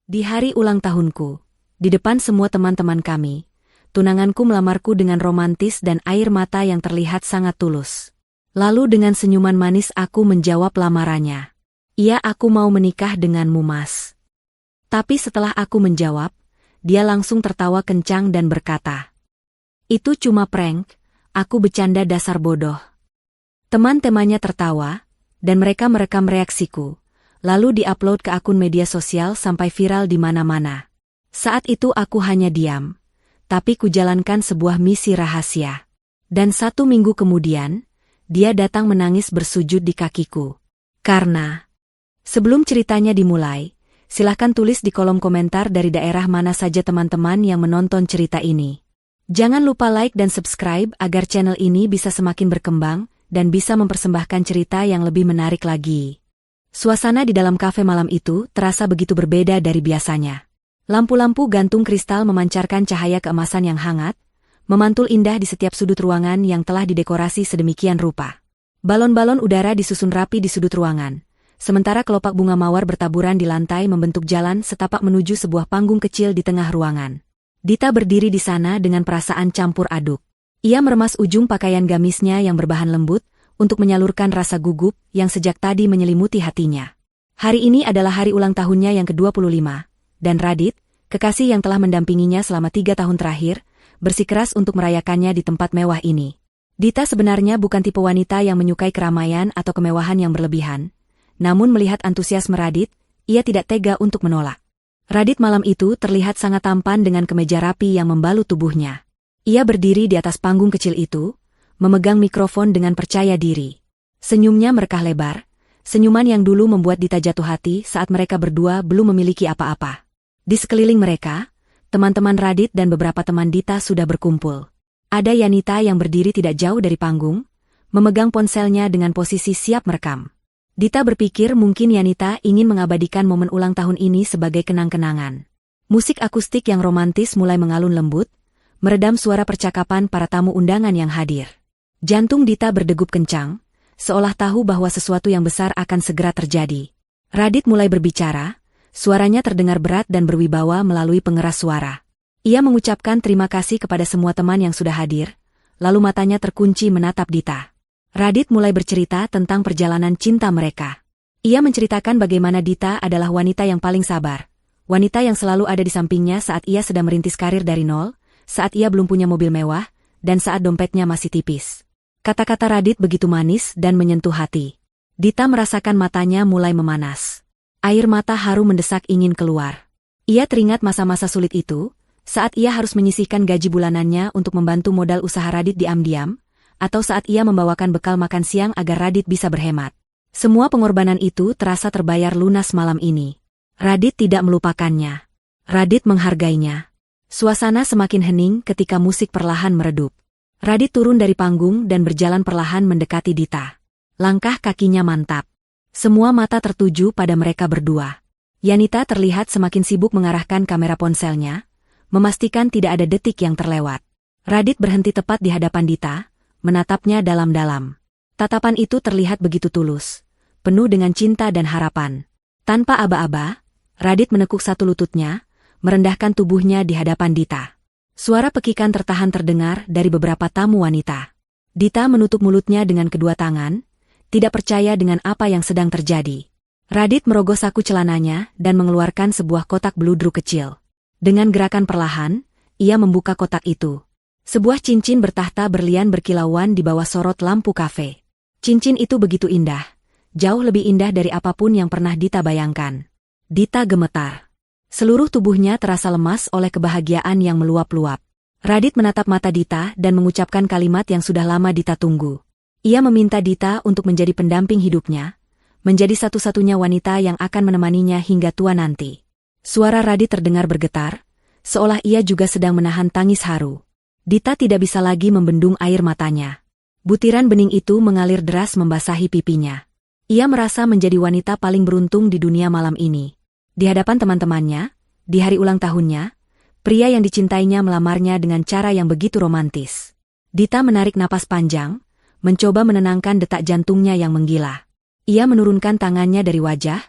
Di hari ulang tahunku, di depan semua teman-teman kami, tunanganku melamarku dengan romantis dan air mata yang terlihat sangat tulus. Lalu dengan senyuman manis aku menjawab lamarannya. Iya, aku mau menikah denganmu, Mas. Tapi setelah aku menjawab, dia langsung tertawa kencang dan berkata, "Itu cuma prank, aku bercanda, dasar bodoh." Teman-temannya tertawa, dan mereka merekam reaksiku, lalu diupload ke akun media sosial sampai viral di mana-mana. Saat itu aku hanya diam, tapi kujalankan sebuah misi rahasia. Dan 1 minggu kemudian, dia datang menangis bersujud di kakiku. Karena, sebelum ceritanya dimulai, silahkan tulis di kolom komentar dari daerah mana saja teman-teman yang menonton cerita ini. Jangan lupa like dan subscribe agar channel ini bisa semakin berkembang dan bisa mempersembahkan cerita yang lebih menarik lagi. Suasana di dalam kafe malam itu terasa begitu berbeda dari biasanya. Lampu-lampu gantung kristal memancarkan cahaya keemasan yang hangat, memantul indah di setiap sudut ruangan yang telah didekorasi sedemikian rupa. Balon-balon udara disusun rapi di sudut ruangan, sementara kelopak bunga mawar bertaburan di lantai membentuk jalan setapak menuju sebuah panggung kecil di tengah ruangan. Dita berdiri di sana dengan perasaan campur aduk. Ia meremas ujung pakaian gamisnya yang berbahan lembut, untuk menyalurkan rasa gugup yang sejak tadi menyelimuti hatinya. Hari ini adalah hari ulang tahunnya yang ke-25, dan Radit, kekasih yang telah mendampinginya selama 3 tahun terakhir, bersikeras untuk merayakannya di tempat mewah ini. Dita sebenarnya bukan tipe wanita yang menyukai keramaian atau kemewahan yang berlebihan, namun melihat antusiasme Radit, ia tidak tega untuk menolak. Radit malam itu terlihat sangat tampan dengan kemeja rapi yang membalut tubuhnya. Ia berdiri di atas panggung kecil itu, memegang mikrofon dengan percaya diri. Senyumnya merekah lebar, senyuman yang dulu membuat Dita jatuh hati saat mereka berdua belum memiliki apa-apa. Di sekeliling mereka, teman-teman Radit dan beberapa teman Dita sudah berkumpul. Ada Yanita yang berdiri tidak jauh dari panggung, memegang ponselnya dengan posisi siap merekam. Dita berpikir mungkin Yanita ingin mengabadikan momen ulang tahun ini sebagai kenang-kenangan. Musik akustik yang romantis mulai mengalun lembut, meredam suara percakapan para tamu undangan yang hadir. Jantung Dita berdegup kencang, seolah tahu bahwa sesuatu yang besar akan segera terjadi. Radit mulai berbicara, suaranya terdengar berat dan berwibawa melalui pengeras suara. Ia mengucapkan terima kasih kepada semua teman yang sudah hadir, lalu matanya terkunci menatap Dita. Radit mulai bercerita tentang perjalanan cinta mereka. Ia menceritakan bagaimana Dita adalah wanita yang paling sabar, wanita yang selalu ada di sampingnya saat ia sedang merintis karir dari nol, saat ia belum punya mobil mewah, dan saat dompetnya masih tipis. Kata-kata Radit begitu manis dan menyentuh hati. Dita merasakan matanya mulai memanas. Air mata haru mendesak ingin keluar. Ia teringat masa-masa sulit itu, saat ia harus menyisihkan gaji bulanannya untuk membantu modal usaha Radit diam-diam, atau saat ia membawakan bekal makan siang agar Radit bisa berhemat. Semua pengorbanan itu terasa terbayar lunas malam ini. Radit tidak melupakannya. Radit menghargainya. Suasana semakin hening ketika musik perlahan meredup. Radit turun dari panggung dan berjalan perlahan mendekati Dita. Langkah kakinya mantap. Semua mata tertuju pada mereka berdua. Yanita terlihat semakin sibuk mengarahkan kamera ponselnya, memastikan tidak ada detik yang terlewat. Radit berhenti tepat di hadapan Dita, menatapnya dalam-dalam. Tatapan itu terlihat begitu tulus, penuh dengan cinta dan harapan. Tanpa aba-aba, Radit menekuk satu lututnya, merendahkan tubuhnya di hadapan Dita. Suara pekikan tertahan terdengar dari beberapa tamu wanita. Dita menutup mulutnya dengan kedua tangan, tidak percaya dengan apa yang sedang terjadi. Radit merogoh saku celananya dan mengeluarkan sebuah kotak beludru kecil. Dengan gerakan perlahan, ia membuka kotak itu. Sebuah cincin bertahta berlian berkilauan di bawah sorot lampu kafe. Cincin itu begitu indah, jauh lebih indah dari apapun yang pernah Dita bayangkan. Dita gemetar. Seluruh tubuhnya terasa lemas oleh kebahagiaan yang meluap-luap. Radit menatap mata Dita dan mengucapkan kalimat yang sudah lama Dita tunggu. Ia meminta Dita untuk menjadi pendamping hidupnya, menjadi satu-satunya wanita yang akan menemaninya hingga tua nanti. Suara Radit terdengar bergetar, seolah ia juga sedang menahan tangis haru. Dita tidak bisa lagi membendung air matanya. Butiran bening itu mengalir deras membasahi pipinya. Ia merasa menjadi wanita paling beruntung di dunia malam ini. Di hadapan teman-temannya, di hari ulang tahunnya, pria yang dicintainya melamarnya dengan cara yang begitu romantis. Dita menarik napas panjang, mencoba menenangkan detak jantungnya yang menggila. Ia menurunkan tangannya dari wajah,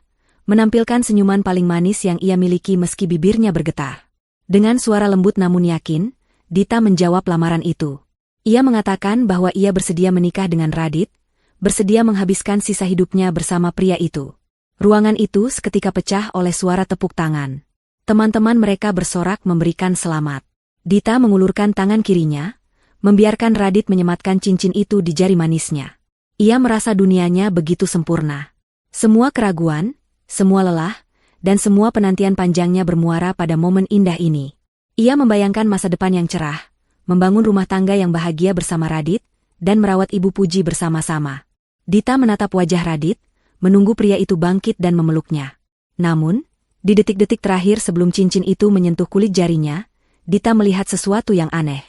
menampilkan senyuman paling manis yang ia miliki meski bibirnya bergetar. Dengan suara lembut namun yakin, Dita menjawab lamaran itu. Ia mengatakan bahwa ia bersedia menikah dengan Radit, bersedia menghabiskan sisa hidupnya bersama pria itu. Ruangan itu seketika pecah oleh suara tepuk tangan. Teman-teman mereka bersorak memberikan selamat. Dita mengulurkan tangan kirinya, membiarkan Radit menyematkan cincin itu di jari manisnya. Ia merasa dunianya begitu sempurna. Semua keraguan, semua lelah, dan semua penantian panjangnya bermuara pada momen indah ini. Ia membayangkan masa depan yang cerah, membangun rumah tangga yang bahagia bersama Radit, dan merawat ibu Puji bersama-sama. Dita menatap wajah Radit, menunggu pria itu bangkit dan memeluknya. Namun, di detik-detik terakhir sebelum cincin itu menyentuh kulit jarinya, Dita melihat sesuatu yang aneh.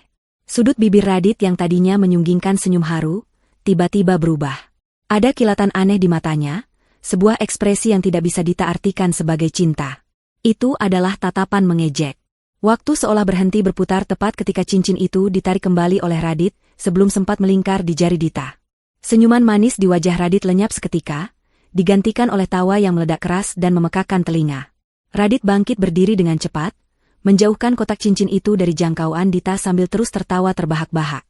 Sudut bibir Radit yang tadinya menyunggingkan senyum haru, tiba-tiba berubah. Ada kilatan aneh di matanya, sebuah ekspresi yang tidak bisa Dita artikan sebagai cinta. Itu adalah tatapan mengejek. Waktu seolah berhenti berputar tepat ketika cincin itu ditarik kembali oleh Radit, sebelum sempat melingkar di jari Dita. Senyuman manis di wajah Radit lenyap seketika, digantikan oleh tawa yang meledak keras dan memekakkan telinga. Radit bangkit berdiri dengan cepat, menjauhkan kotak cincin itu dari jangkauan Dita sambil terus tertawa terbahak-bahak.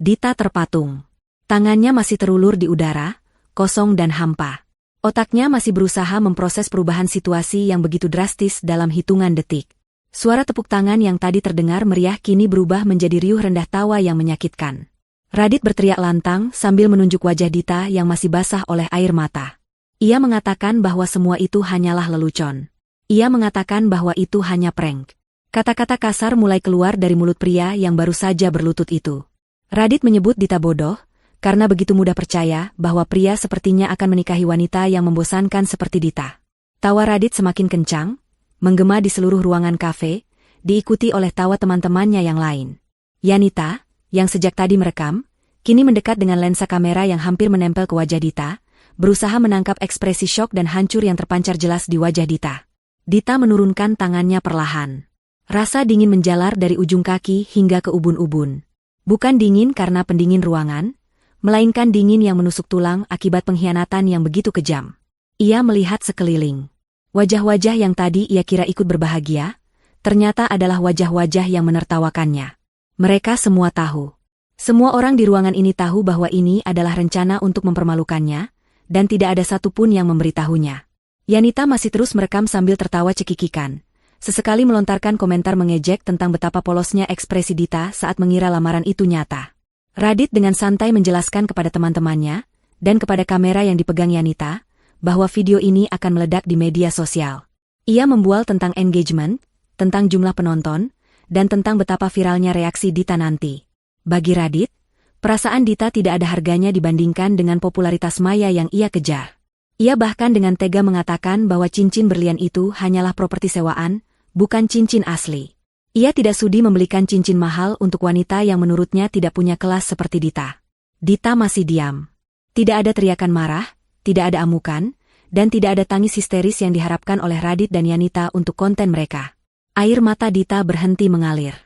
Dita terpatung. Tangannya masih terulur di udara, kosong dan hampa. Otaknya masih berusaha memproses perubahan situasi yang begitu drastis dalam hitungan detik. Suara tepuk tangan yang tadi terdengar meriah kini berubah menjadi riuh rendah tawa yang menyakitkan. Radit berteriak lantang sambil menunjuk wajah Dita yang masih basah oleh air mata. Ia mengatakan bahwa semua itu hanyalah lelucon. Ia mengatakan bahwa itu hanya prank. Kata-kata kasar mulai keluar dari mulut pria yang baru saja berlutut itu. Radit menyebut Dita bodoh, karena begitu mudah percaya bahwa pria sepertinya akan menikahi wanita yang membosankan seperti Dita. Tawa Radit semakin kencang, menggema di seluruh ruangan kafe, diikuti oleh tawa teman-temannya yang lain. Yanita, yang sejak tadi merekam, kini mendekat dengan lensa kamera yang hampir menempel ke wajah Dita, berusaha menangkap ekspresi syok dan hancur yang terpancar jelas di wajah Dita. Dita menurunkan tangannya perlahan. Rasa dingin menjalar dari ujung kaki hingga ke ubun-ubun. Bukan dingin karena pendingin ruangan, melainkan dingin yang menusuk tulang akibat pengkhianatan yang begitu kejam. Ia melihat sekeliling. Wajah-wajah yang tadi ia kira ikut berbahagia, ternyata adalah wajah-wajah yang menertawakannya. Mereka semua tahu. Semua orang di ruangan ini tahu bahwa ini adalah rencana untuk mempermalukannya, dan tidak ada satupun yang memberitahunya. Yanita masih terus merekam sambil tertawa cekikikan. Sesekali melontarkan komentar mengejek tentang betapa polosnya ekspresi Dita saat mengira lamaran itu nyata. Radit dengan santai menjelaskan kepada teman-temannya, dan kepada kamera yang dipegang Yanita, bahwa video ini akan meledak di media sosial. Ia membual tentang engagement, tentang jumlah penonton, dan tentang betapa viralnya reaksi Dita nanti. Bagi Radit, perasaan Dita tidak ada harganya dibandingkan dengan popularitas maya yang ia kejar. Ia bahkan dengan tega mengatakan bahwa cincin berlian itu hanyalah properti sewaan, bukan cincin asli. Ia tidak sudi membelikan cincin mahal untuk wanita yang menurutnya tidak punya kelas seperti Dita. Dita masih diam. Tidak ada teriakan marah, tidak ada amukan, dan tidak ada tangis histeris yang diharapkan oleh Radit dan Yanita untuk konten mereka. Air mata Dita berhenti mengalir.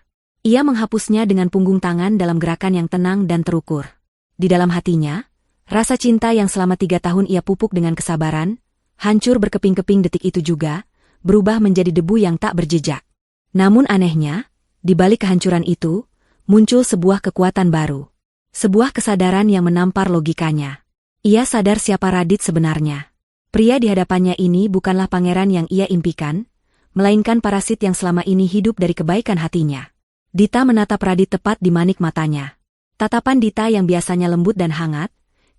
Ia menghapusnya dengan punggung tangan dalam gerakan yang tenang dan terukur. Di dalam hatinya, rasa cinta yang selama 3 tahun ia pupuk dengan kesabaran, hancur berkeping-keping detik itu juga, berubah menjadi debu yang tak berjejak. Namun anehnya, di balik kehancuran itu, muncul sebuah kekuatan baru. Sebuah kesadaran yang menampar logikanya. Ia sadar siapa Radit sebenarnya. Pria di hadapannya ini bukanlah pangeran yang ia impikan, melainkan parasit yang selama ini hidup dari kebaikan hatinya. Dita menatap Radit tepat di manik matanya. Tatapan Dita yang biasanya lembut dan hangat,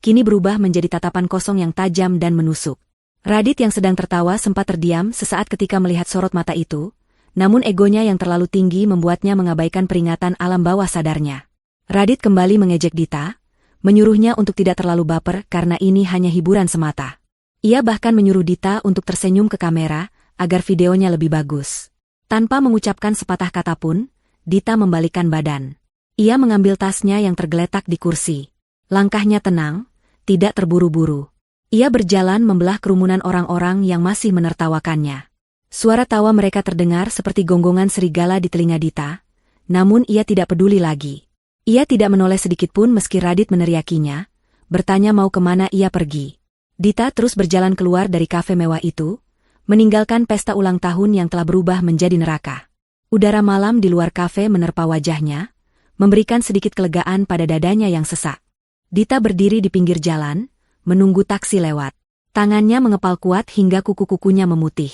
kini berubah menjadi tatapan kosong yang tajam dan menusuk. Radit yang sedang tertawa sempat terdiam sesaat ketika melihat sorot mata itu, namun egonya yang terlalu tinggi membuatnya mengabaikan peringatan alam bawah sadarnya. Radit kembali mengejek Dita, menyuruhnya untuk tidak terlalu baper karena ini hanya hiburan semata. Ia bahkan menyuruh Dita untuk tersenyum ke kamera, agar videonya lebih bagus. Tanpa mengucapkan sepatah kata pun, Dita membalikkan badan. Ia mengambil tasnya yang tergeletak di kursi. Langkahnya tenang, tidak terburu-buru. Ia berjalan membelah kerumunan orang-orang yang masih menertawakannya. Suara tawa mereka terdengar seperti gonggongan serigala di telinga Dita, namun ia tidak peduli lagi. Ia tidak menoleh sedikitpun meski Radit meneriakinya, bertanya mau kemana ia pergi. Dita terus berjalan keluar dari kafe mewah itu, meninggalkan pesta ulang tahun yang telah berubah menjadi neraka. Udara malam di luar kafe menerpa wajahnya, memberikan sedikit kelegaan pada dadanya yang sesak. Dita berdiri di pinggir jalan, menunggu taksi lewat. Tangannya mengepal kuat hingga kuku-kukunya memutih.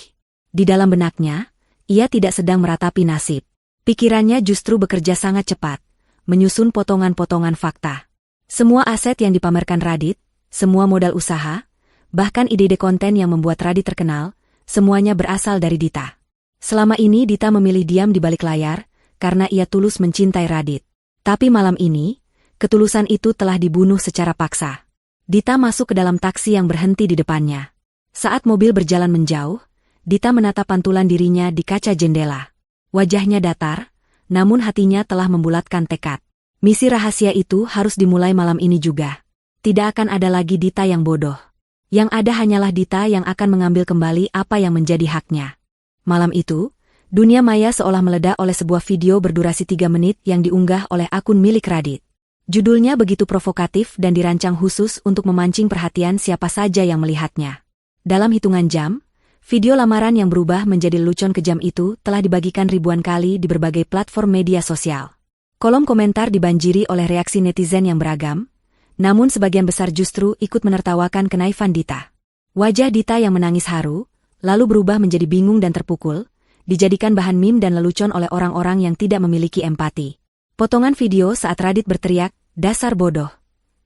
Di dalam benaknya, ia tidak sedang meratapi nasib. Pikirannya justru bekerja sangat cepat, menyusun potongan-potongan fakta. Semua aset yang dipamerkan Radit, semua modal usaha, bahkan ide-ide konten yang membuat Radit terkenal, semuanya berasal dari Dita. Selama ini Dita memilih diam di balik layar, karena ia tulus mencintai Radit. Tapi malam ini, ketulusan itu telah dibunuh secara paksa. Dita masuk ke dalam taksi yang berhenti di depannya. Saat mobil berjalan menjauh, Dita menatap pantulan dirinya di kaca jendela. Wajahnya datar, namun hatinya telah membulatkan tekad. Misi rahasia itu harus dimulai malam ini juga. Tidak akan ada lagi Dita yang bodoh. Yang ada hanyalah Dita yang akan mengambil kembali apa yang menjadi haknya. Malam itu, dunia maya seolah meledak oleh sebuah video berdurasi 3 menit yang diunggah oleh akun milik Radit. Judulnya begitu provokatif dan dirancang khusus untuk memancing perhatian siapa saja yang melihatnya. Dalam hitungan jam, video lamaran yang berubah menjadi lelucon kejam itu telah dibagikan ribuan kali di berbagai platform media sosial. Kolom komentar dibanjiri oleh reaksi netizen yang beragam, namun sebagian besar justru ikut menertawakan kenaifan Dita. Wajah Dita yang menangis haru, lalu berubah menjadi bingung dan terpukul, dijadikan bahan meme dan lelucon oleh orang-orang yang tidak memiliki empati. Potongan video saat Radit berteriak, "Dasar bodoh,"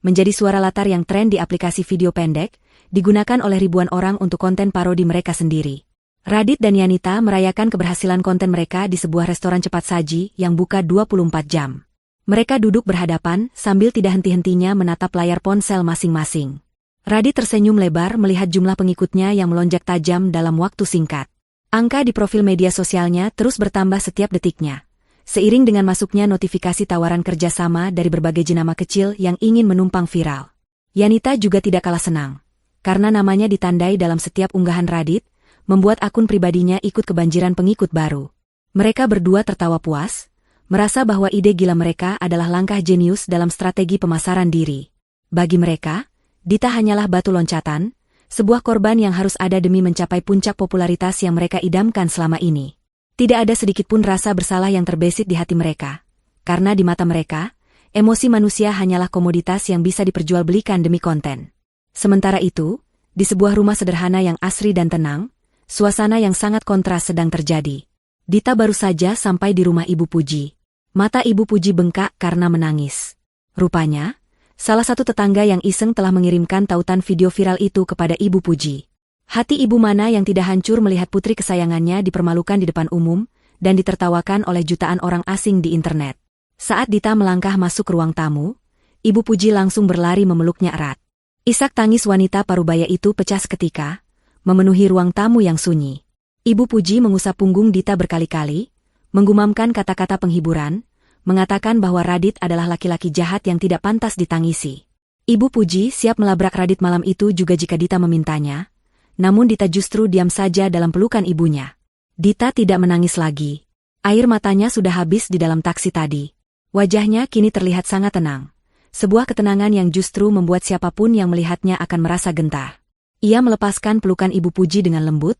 menjadi suara latar yang tren di aplikasi video pendek, digunakan oleh ribuan orang untuk konten parodi mereka sendiri. Radit dan Yanita merayakan keberhasilan konten mereka di sebuah restoran cepat saji yang buka 24 jam. Mereka duduk berhadapan sambil tidak henti-hentinya menatap layar ponsel masing-masing. Radit tersenyum lebar melihat jumlah pengikutnya yang melonjak tajam dalam waktu singkat. Angka di profil media sosialnya terus bertambah setiap detiknya. Seiring dengan masuknya notifikasi tawaran kerjasama dari berbagai jenama kecil yang ingin menumpang viral. Yanita juga tidak kalah senang. Karena namanya ditandai dalam setiap unggahan Radit, membuat akun pribadinya ikut kebanjiran pengikut baru. Mereka berdua tertawa puas, merasa bahwa ide gila mereka adalah langkah jenius dalam strategi pemasaran diri. Bagi mereka, Dita hanyalah batu loncatan, sebuah korban yang harus ada demi mencapai puncak popularitas yang mereka idamkan selama ini. Tidak ada sedikitpun rasa bersalah yang terbesit di hati mereka. Karena di mata mereka, emosi manusia hanyalah komoditas yang bisa diperjualbelikan demi konten. Sementara itu, di sebuah rumah sederhana yang asri dan tenang, suasana yang sangat kontras sedang terjadi. Dita baru saja sampai di rumah Ibu Puji. Mata Ibu Puji bengkak karena menangis. Rupanya, salah satu tetangga yang iseng telah mengirimkan tautan video viral itu kepada Ibu Puji. Hati ibu mana yang tidak hancur melihat putri kesayangannya dipermalukan di depan umum dan ditertawakan oleh jutaan orang asing di internet. Saat Dita melangkah masuk ruang tamu, Ibu Puji langsung berlari memeluknya erat. Isak tangis wanita parubaya itu pecah seketika, memenuhi ruang tamu yang sunyi. Ibu Puji mengusap punggung Dita berkali-kali, menggumamkan kata-kata penghiburan, mengatakan bahwa Radit adalah laki-laki jahat yang tidak pantas ditangisi. Ibu Puji siap melabrak Radit malam itu juga jika Dita memintanya, namun Dita justru diam saja dalam pelukan ibunya. Dita tidak menangis lagi. Air matanya sudah habis di dalam taksi tadi. Wajahnya kini terlihat sangat tenang. Sebuah ketenangan yang justru membuat siapapun yang melihatnya akan merasa gentar. Ia melepaskan pelukan Ibu Puji dengan lembut,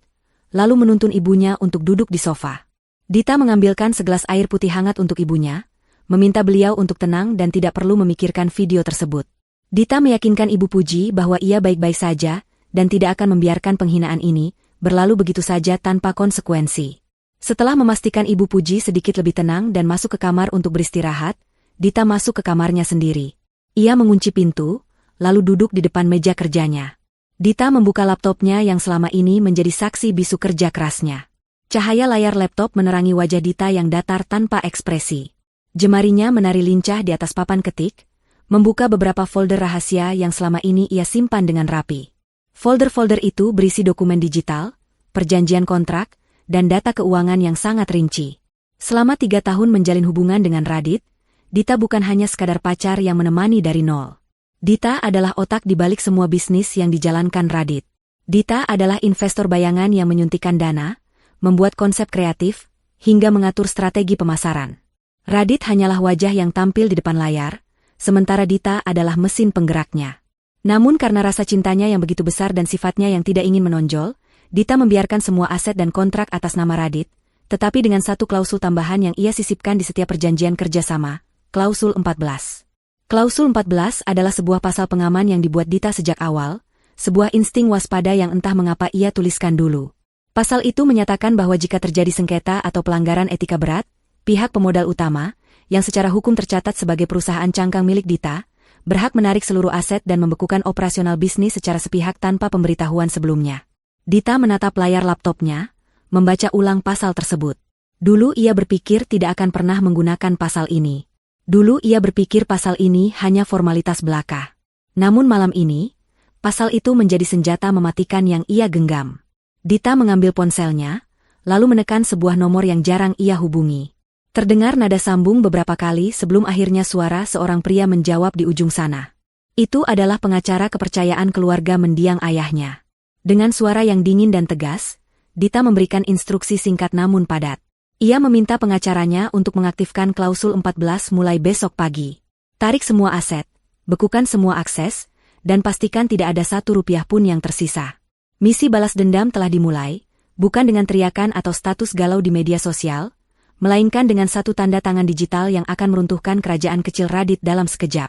lalu menuntun ibunya untuk duduk di sofa. Dita mengambilkan segelas air putih hangat untuk ibunya, meminta beliau untuk tenang dan tidak perlu memikirkan video tersebut. Dita meyakinkan Ibu Puji bahwa ia baik-baik saja, dan tidak akan membiarkan penghinaan ini berlalu begitu saja tanpa konsekuensi. Setelah memastikan Ibu Puji sedikit lebih tenang dan masuk ke kamar untuk beristirahat, Dita masuk ke kamarnya sendiri. Ia mengunci pintu, lalu duduk di depan meja kerjanya. Dita membuka laptopnya yang selama ini menjadi saksi bisu kerja kerasnya. Cahaya layar laptop menerangi wajah Dita yang datar tanpa ekspresi. Jemarinya menari lincah di atas papan ketik, membuka beberapa folder rahasia yang selama ini ia simpan dengan rapi. Folder-folder itu berisi dokumen digital, perjanjian kontrak, dan data keuangan yang sangat rinci. Selama 3 tahun menjalin hubungan dengan Radit, Dita bukan hanya sekadar pacar yang menemani dari nol. Dita adalah otak di balik semua bisnis yang dijalankan Radit. Dita adalah investor bayangan yang menyuntikkan dana, membuat konsep kreatif, hingga mengatur strategi pemasaran. Radit hanyalah wajah yang tampil di depan layar, sementara Dita adalah mesin penggeraknya. Namun karena rasa cintanya yang begitu besar dan sifatnya yang tidak ingin menonjol, Dita membiarkan semua aset dan kontrak atas nama Radit, tetapi dengan satu klausul tambahan yang ia sisipkan di setiap perjanjian kerjasama, klausul 14. Klausul 14 adalah sebuah pasal pengaman yang dibuat Dita sejak awal, sebuah insting waspada yang entah mengapa ia tuliskan dulu. Pasal itu menyatakan bahwa jika terjadi sengketa atau pelanggaran etika berat, pihak pemodal utama, yang secara hukum tercatat sebagai perusahaan cangkang milik Dita, berhak menarik seluruh aset dan membekukan operasional bisnis secara sepihak tanpa pemberitahuan sebelumnya. Dita menatap layar laptopnya, membaca ulang pasal tersebut. Dulu ia berpikir tidak akan pernah menggunakan pasal ini. Dulu ia berpikir pasal ini hanya formalitas belaka. Namun malam ini, pasal itu menjadi senjata mematikan yang ia genggam. Dita mengambil ponselnya, lalu menekan sebuah nomor yang jarang ia hubungi. Terdengar nada sambung beberapa kali sebelum akhirnya suara seorang pria menjawab di ujung sana. Itu adalah pengacara kepercayaan keluarga mendiang ayahnya. Dengan suara yang dingin dan tegas, Dita memberikan instruksi singkat namun padat. Ia meminta pengacaranya untuk mengaktifkan klausul 14 mulai besok pagi. Tarik semua aset, bekukan semua akses, dan pastikan tidak ada satu rupiah pun yang tersisa. Misi balas dendam telah dimulai, bukan dengan teriakan atau status galau di media sosial, melainkan dengan satu tanda tangan digital yang akan meruntuhkan kerajaan kecil Radit dalam sekejap.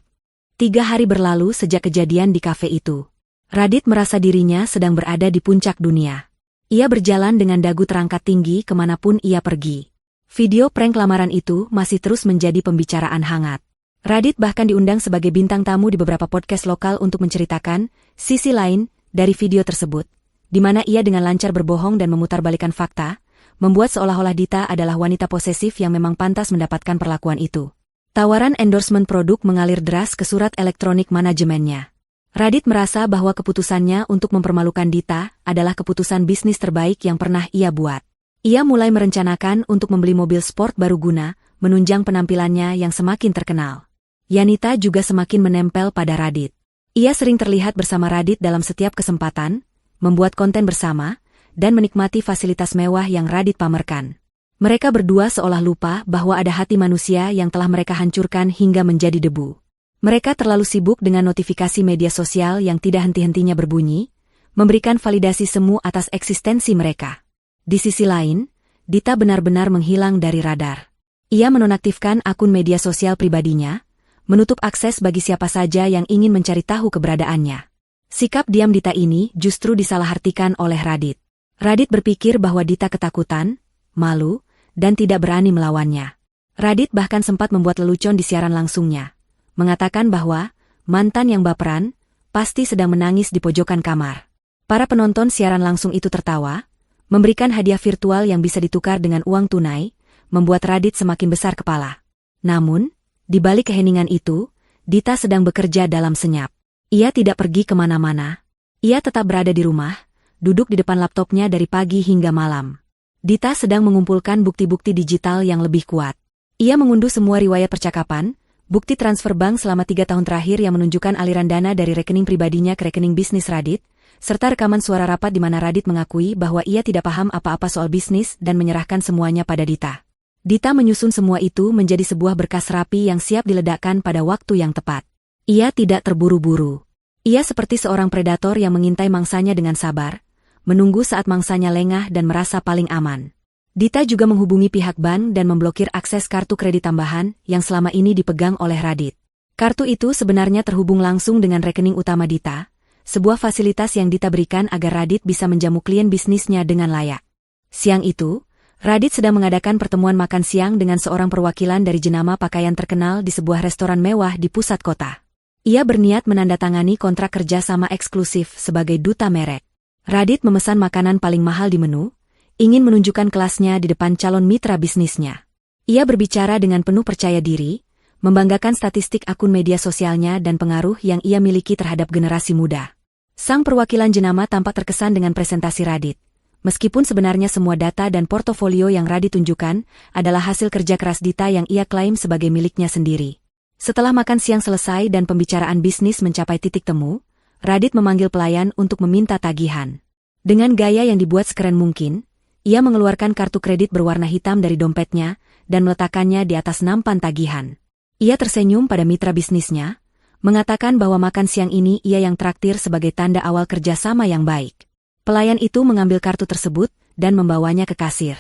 3 hari berlalu sejak kejadian di kafe itu. Radit merasa dirinya sedang berada di puncak dunia. Ia berjalan dengan dagu terangkat tinggi kemanapun ia pergi. Video prank lamaran itu masih terus menjadi pembicaraan hangat. Radit bahkan diundang sebagai bintang tamu di beberapa podcast lokal untuk menceritakan sisi lain dari video tersebut, di mana ia dengan lancar berbohong dan memutarbalikan fakta, membuat seolah-olah Dita adalah wanita posesif yang memang pantas mendapatkan perlakuan itu. Tawaran endorsement produk mengalir deras ke surat elektronik manajemennya. Radit merasa bahwa keputusannya untuk mempermalukan Dita adalah keputusan bisnis terbaik yang pernah ia buat. Ia mulai merencanakan untuk membeli mobil sport baru guna menunjang penampilannya yang semakin terkenal. Yanita juga semakin menempel pada Radit. Ia sering terlihat bersama Radit dalam setiap kesempatan, membuat konten bersama, dan menikmati fasilitas mewah yang Radit pamerkan. Mereka berdua seolah lupa bahwa ada hati manusia yang telah mereka hancurkan hingga menjadi debu. Mereka terlalu sibuk dengan notifikasi media sosial yang tidak henti-hentinya berbunyi, memberikan validasi semu atas eksistensi mereka. Di sisi lain, Dita benar-benar menghilang dari radar. Ia menonaktifkan akun media sosial pribadinya, menutup akses bagi siapa saja yang ingin mencari tahu keberadaannya. Sikap diam Dita ini justru disalahartikan oleh Radit. Radit berpikir bahwa Dita ketakutan, malu, dan tidak berani melawannya. Radit bahkan sempat membuat lelucon di siaran langsungnya, mengatakan bahwa mantan yang baperan pasti sedang menangis di pojokan kamar. Para penonton siaran langsung itu tertawa, memberikan hadiah virtual yang bisa ditukar dengan uang tunai, membuat Radit semakin besar kepala. Namun, di balik keheningan itu, Dita sedang bekerja dalam senyap. Ia tidak pergi kemana-mana. Ia tetap berada di rumah, duduk di depan laptopnya dari pagi hingga malam. Dita sedang mengumpulkan bukti-bukti digital yang lebih kuat. Ia mengunduh semua riwayat percakapan, bukti transfer bank selama 3 tahun terakhir yang menunjukkan aliran dana dari rekening pribadinya ke rekening bisnis Radit, serta rekaman suara rapat di mana Radit mengakui bahwa ia tidak paham apa-apa soal bisnis dan menyerahkan semuanya pada Dita. Dita menyusun semua itu menjadi sebuah berkas rapi yang siap diledakkan pada waktu yang tepat. Ia tidak terburu-buru. Ia seperti seorang predator yang mengintai mangsanya dengan sabar, menunggu saat mangsanya lengah dan merasa paling aman. Dita juga menghubungi pihak bank dan memblokir akses kartu kredit tambahan yang selama ini dipegang oleh Radit. Kartu itu sebenarnya terhubung langsung dengan rekening utama Dita, sebuah fasilitas yang Dita berikan agar Radit bisa menjamu klien bisnisnya dengan layak. Siang itu, Radit sedang mengadakan pertemuan makan siang dengan seorang perwakilan dari jenama pakaian terkenal di sebuah restoran mewah di pusat kota. Ia berniat menandatangani kontrak kerja sama eksklusif sebagai duta merek. Radit memesan makanan paling mahal di menu, ingin menunjukkan kelasnya di depan calon mitra bisnisnya. Ia berbicara dengan penuh percaya diri, membanggakan statistik akun media sosialnya dan pengaruh yang ia miliki terhadap generasi muda. Sang perwakilan jenama tampak terkesan dengan presentasi Radit. Meskipun sebenarnya semua data dan portofolio yang Radit tunjukkan adalah hasil kerja keras Dita yang ia klaim sebagai miliknya sendiri. Setelah makan siang selesai dan pembicaraan bisnis mencapai titik temu, Radit memanggil pelayan untuk meminta tagihan. Dengan gaya yang dibuat sekeren mungkin, ia mengeluarkan kartu kredit berwarna hitam dari dompetnya dan meletakkannya di atas nampan tagihan. Ia tersenyum pada mitra bisnisnya, mengatakan bahwa makan siang ini ia yang traktir sebagai tanda awal kerjasama yang baik. Pelayan itu mengambil kartu tersebut dan membawanya ke kasir.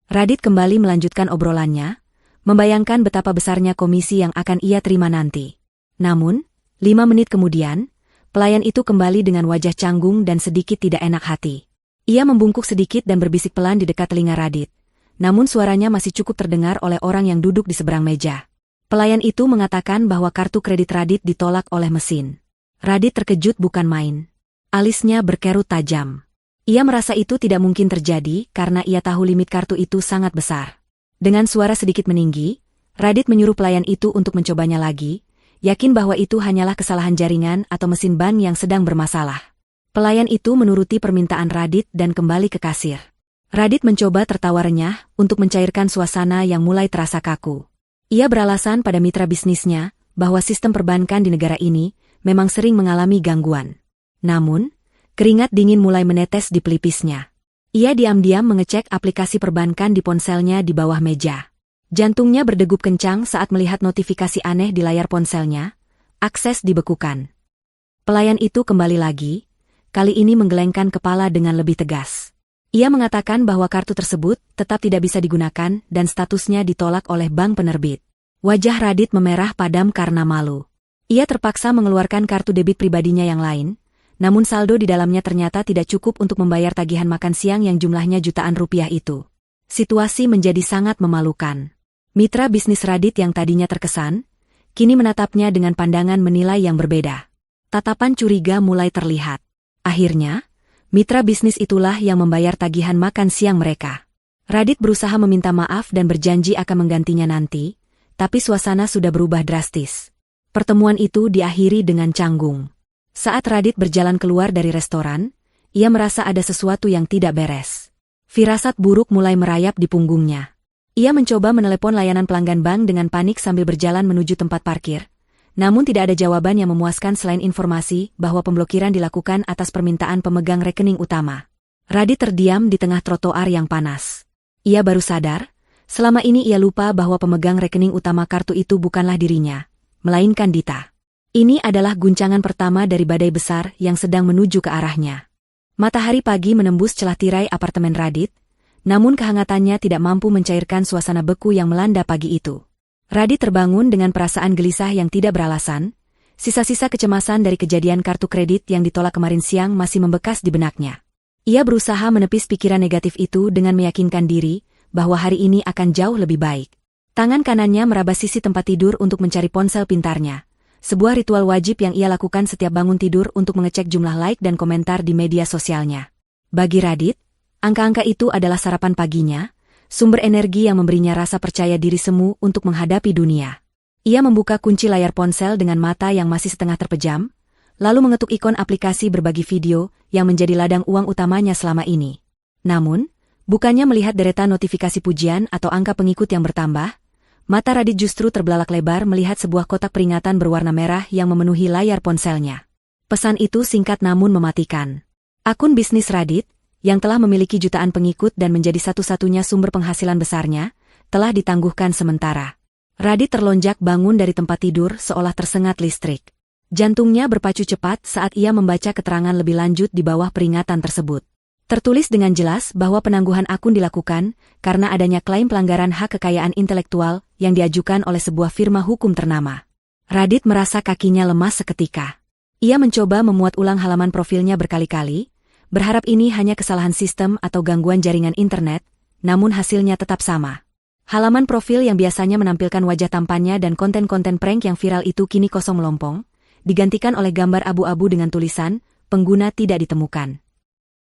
Radit kembali melanjutkan obrolannya, membayangkan betapa besarnya komisi yang akan ia terima nanti. Namun, 5 menit kemudian, pelayan itu kembali dengan wajah canggung dan sedikit tidak enak hati. Ia membungkuk sedikit dan berbisik pelan di dekat telinga Radit. Namun suaranya masih cukup terdengar oleh orang yang duduk di seberang meja. Pelayan itu mengatakan bahwa kartu kredit Radit ditolak oleh mesin. Radit terkejut bukan main. Alisnya berkerut tajam. Ia merasa itu tidak mungkin terjadi karena ia tahu limit kartu itu sangat besar. Dengan suara sedikit meninggi, Radit menyuruh pelayan itu untuk mencobanya lagi, yakin bahwa itu hanyalah kesalahan jaringan atau mesin bank yang sedang bermasalah. Pelayan itu menuruti permintaan Radit dan kembali ke kasir. Radit mencoba tertawa renyah untuk mencairkan suasana yang mulai terasa kaku. Ia beralasan pada mitra bisnisnya bahwa sistem perbankan di negara ini memang sering mengalami gangguan. Namun, keringat dingin mulai menetes di pelipisnya. Ia diam-diam mengecek aplikasi perbankan di ponselnya di bawah meja. Jantungnya berdegup kencang saat melihat notifikasi aneh di layar ponselnya. Akses dibekukan. Pelayan itu kembali lagi, kali ini menggelengkan kepala dengan lebih tegas. Ia mengatakan bahwa kartu tersebut tetap tidak bisa digunakan dan statusnya ditolak oleh bank penerbit. Wajah Radit memerah padam karena malu. Ia terpaksa mengeluarkan kartu debit pribadinya yang lain, namun saldo di dalamnya ternyata tidak cukup untuk membayar tagihan makan siang yang jumlahnya jutaan rupiah itu. Situasi menjadi sangat memalukan. Mitra bisnis Radit yang tadinya terkesan, kini menatapnya dengan pandangan menilai yang berbeda. Tatapan curiga mulai terlihat. Akhirnya, mitra bisnis itulah yang membayar tagihan makan siang mereka. Radit berusaha meminta maaf dan berjanji akan menggantinya nanti, tapi suasana sudah berubah drastis. Pertemuan itu diakhiri dengan canggung. Saat Radit berjalan keluar dari restoran, ia merasa ada sesuatu yang tidak beres. Firasat buruk mulai merayap di punggungnya. Ia mencoba menelepon layanan pelanggan bank dengan panik sambil berjalan menuju tempat parkir. Namun tidak ada jawaban yang memuaskan selain informasi bahwa pemblokiran dilakukan atas permintaan pemegang rekening utama. Radit terdiam di tengah trotoar yang panas. Ia baru sadar, selama ini ia lupa bahwa pemegang rekening utama kartu itu bukanlah dirinya, melainkan Dita. Ini adalah guncangan pertama dari badai besar yang sedang menuju ke arahnya. Matahari pagi menembus celah tirai apartemen Radit, namun kehangatannya tidak mampu mencairkan suasana beku yang melanda pagi itu. Radit terbangun dengan perasaan gelisah yang tidak beralasan, sisa-sisa kecemasan dari kejadian kartu kredit yang ditolak kemarin siang masih membekas di benaknya. Ia berusaha menepis pikiran negatif itu dengan meyakinkan diri bahwa hari ini akan jauh lebih baik. Tangan kanannya meraba sisi tempat tidur untuk mencari ponsel pintarnya. Sebuah ritual wajib yang ia lakukan setiap bangun tidur untuk mengecek jumlah like dan komentar di media sosialnya. Bagi Radit, angka-angka itu adalah sarapan paginya, sumber energi yang memberinya rasa percaya diri semu untuk menghadapi dunia. Ia membuka kunci layar ponsel dengan mata yang masih setengah terpejam, lalu mengetuk ikon aplikasi berbagi video yang menjadi ladang uang utamanya selama ini. Namun, bukannya melihat deretan notifikasi pujian atau angka pengikut yang bertambah, mata Radit justru terbelalak lebar melihat sebuah kotak peringatan berwarna merah yang memenuhi layar ponselnya. Pesan itu singkat namun mematikan. Akun bisnis Radit, yang telah memiliki jutaan pengikut dan menjadi satu-satunya sumber penghasilan besarnya, telah ditangguhkan sementara. Radit terlonjak bangun dari tempat tidur seolah tersengat listrik. Jantungnya berpacu cepat saat ia membaca keterangan lebih lanjut di bawah peringatan tersebut. Tertulis dengan jelas bahwa penangguhan akun dilakukan karena adanya klaim pelanggaran hak kekayaan intelektual yang diajukan oleh sebuah firma hukum ternama. Radit merasa kakinya lemas seketika. Ia mencoba memuat ulang halaman profilnya berkali-kali, berharap ini hanya kesalahan sistem atau gangguan jaringan internet, namun hasilnya tetap sama. Halaman profil yang biasanya menampilkan wajah tampannya dan konten-konten prank yang viral itu kini kosong melompong, digantikan oleh gambar abu-abu dengan tulisan, pengguna tidak ditemukan.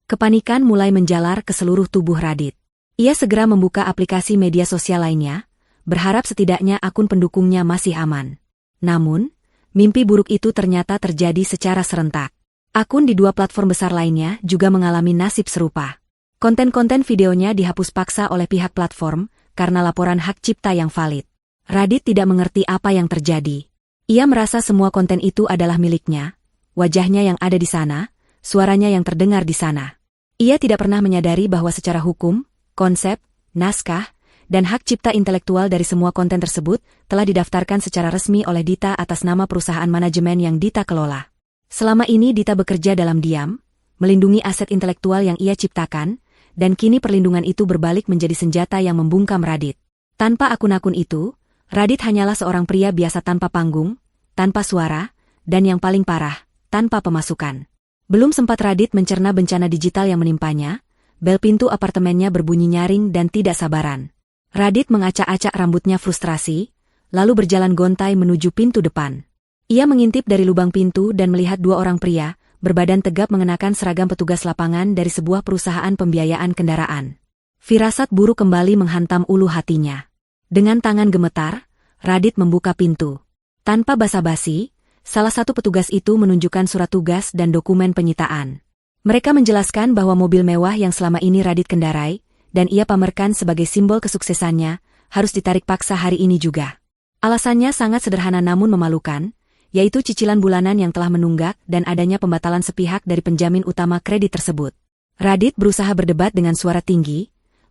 Kepanikan mulai menjalar ke seluruh tubuh Radit. Ia segera membuka aplikasi media sosial lainnya, berharap setidaknya akun pendukungnya masih aman. Namun, mimpi buruk itu ternyata terjadi secara serentak. Akun di 2 platform besar lainnya juga mengalami nasib serupa. Konten-konten videonya dihapus paksa oleh pihak platform karena laporan hak cipta yang valid. Radit tidak mengerti apa yang terjadi. Ia merasa semua konten itu adalah miliknya, wajahnya yang ada di sana, suaranya yang terdengar di sana. Ia tidak pernah menyadari bahwa secara hukum, konsep, naskah, dan hak cipta intelektual dari semua konten tersebut telah didaftarkan secara resmi oleh Dita atas nama perusahaan manajemen yang Dita kelola. Selama ini Dita bekerja dalam diam, melindungi aset intelektual yang ia ciptakan, dan kini perlindungan itu berbalik menjadi senjata yang membungkam Radit. Tanpa akun-akun itu, Radit hanyalah seorang pria biasa tanpa panggung, tanpa suara, dan yang paling parah, tanpa pemasukan. Belum sempat Radit mencerna bencana digital yang menimpanya, bel pintu apartemennya berbunyi nyaring dan tidak sabaran. Radit mengacak-acak rambutnya frustrasi, lalu berjalan gontai menuju pintu depan. Ia mengintip dari lubang pintu dan melihat dua orang pria, berbadan tegap mengenakan seragam petugas lapangan dari sebuah perusahaan pembiayaan kendaraan. Firasat buruk kembali menghantam ulu hatinya. Dengan tangan gemetar, Radit membuka pintu. Tanpa basa-basi, salah satu petugas itu menunjukkan surat tugas dan dokumen penyitaan. Mereka menjelaskan bahwa mobil mewah yang selama ini Radit kendarai, dan ia pamerkan sebagai simbol kesuksesannya, harus ditarik paksa hari ini juga. Alasannya sangat sederhana namun memalukan, yaitu cicilan bulanan yang telah menunggak dan adanya pembatalan sepihak dari penjamin utama kredit tersebut. Radit berusaha berdebat dengan suara tinggi,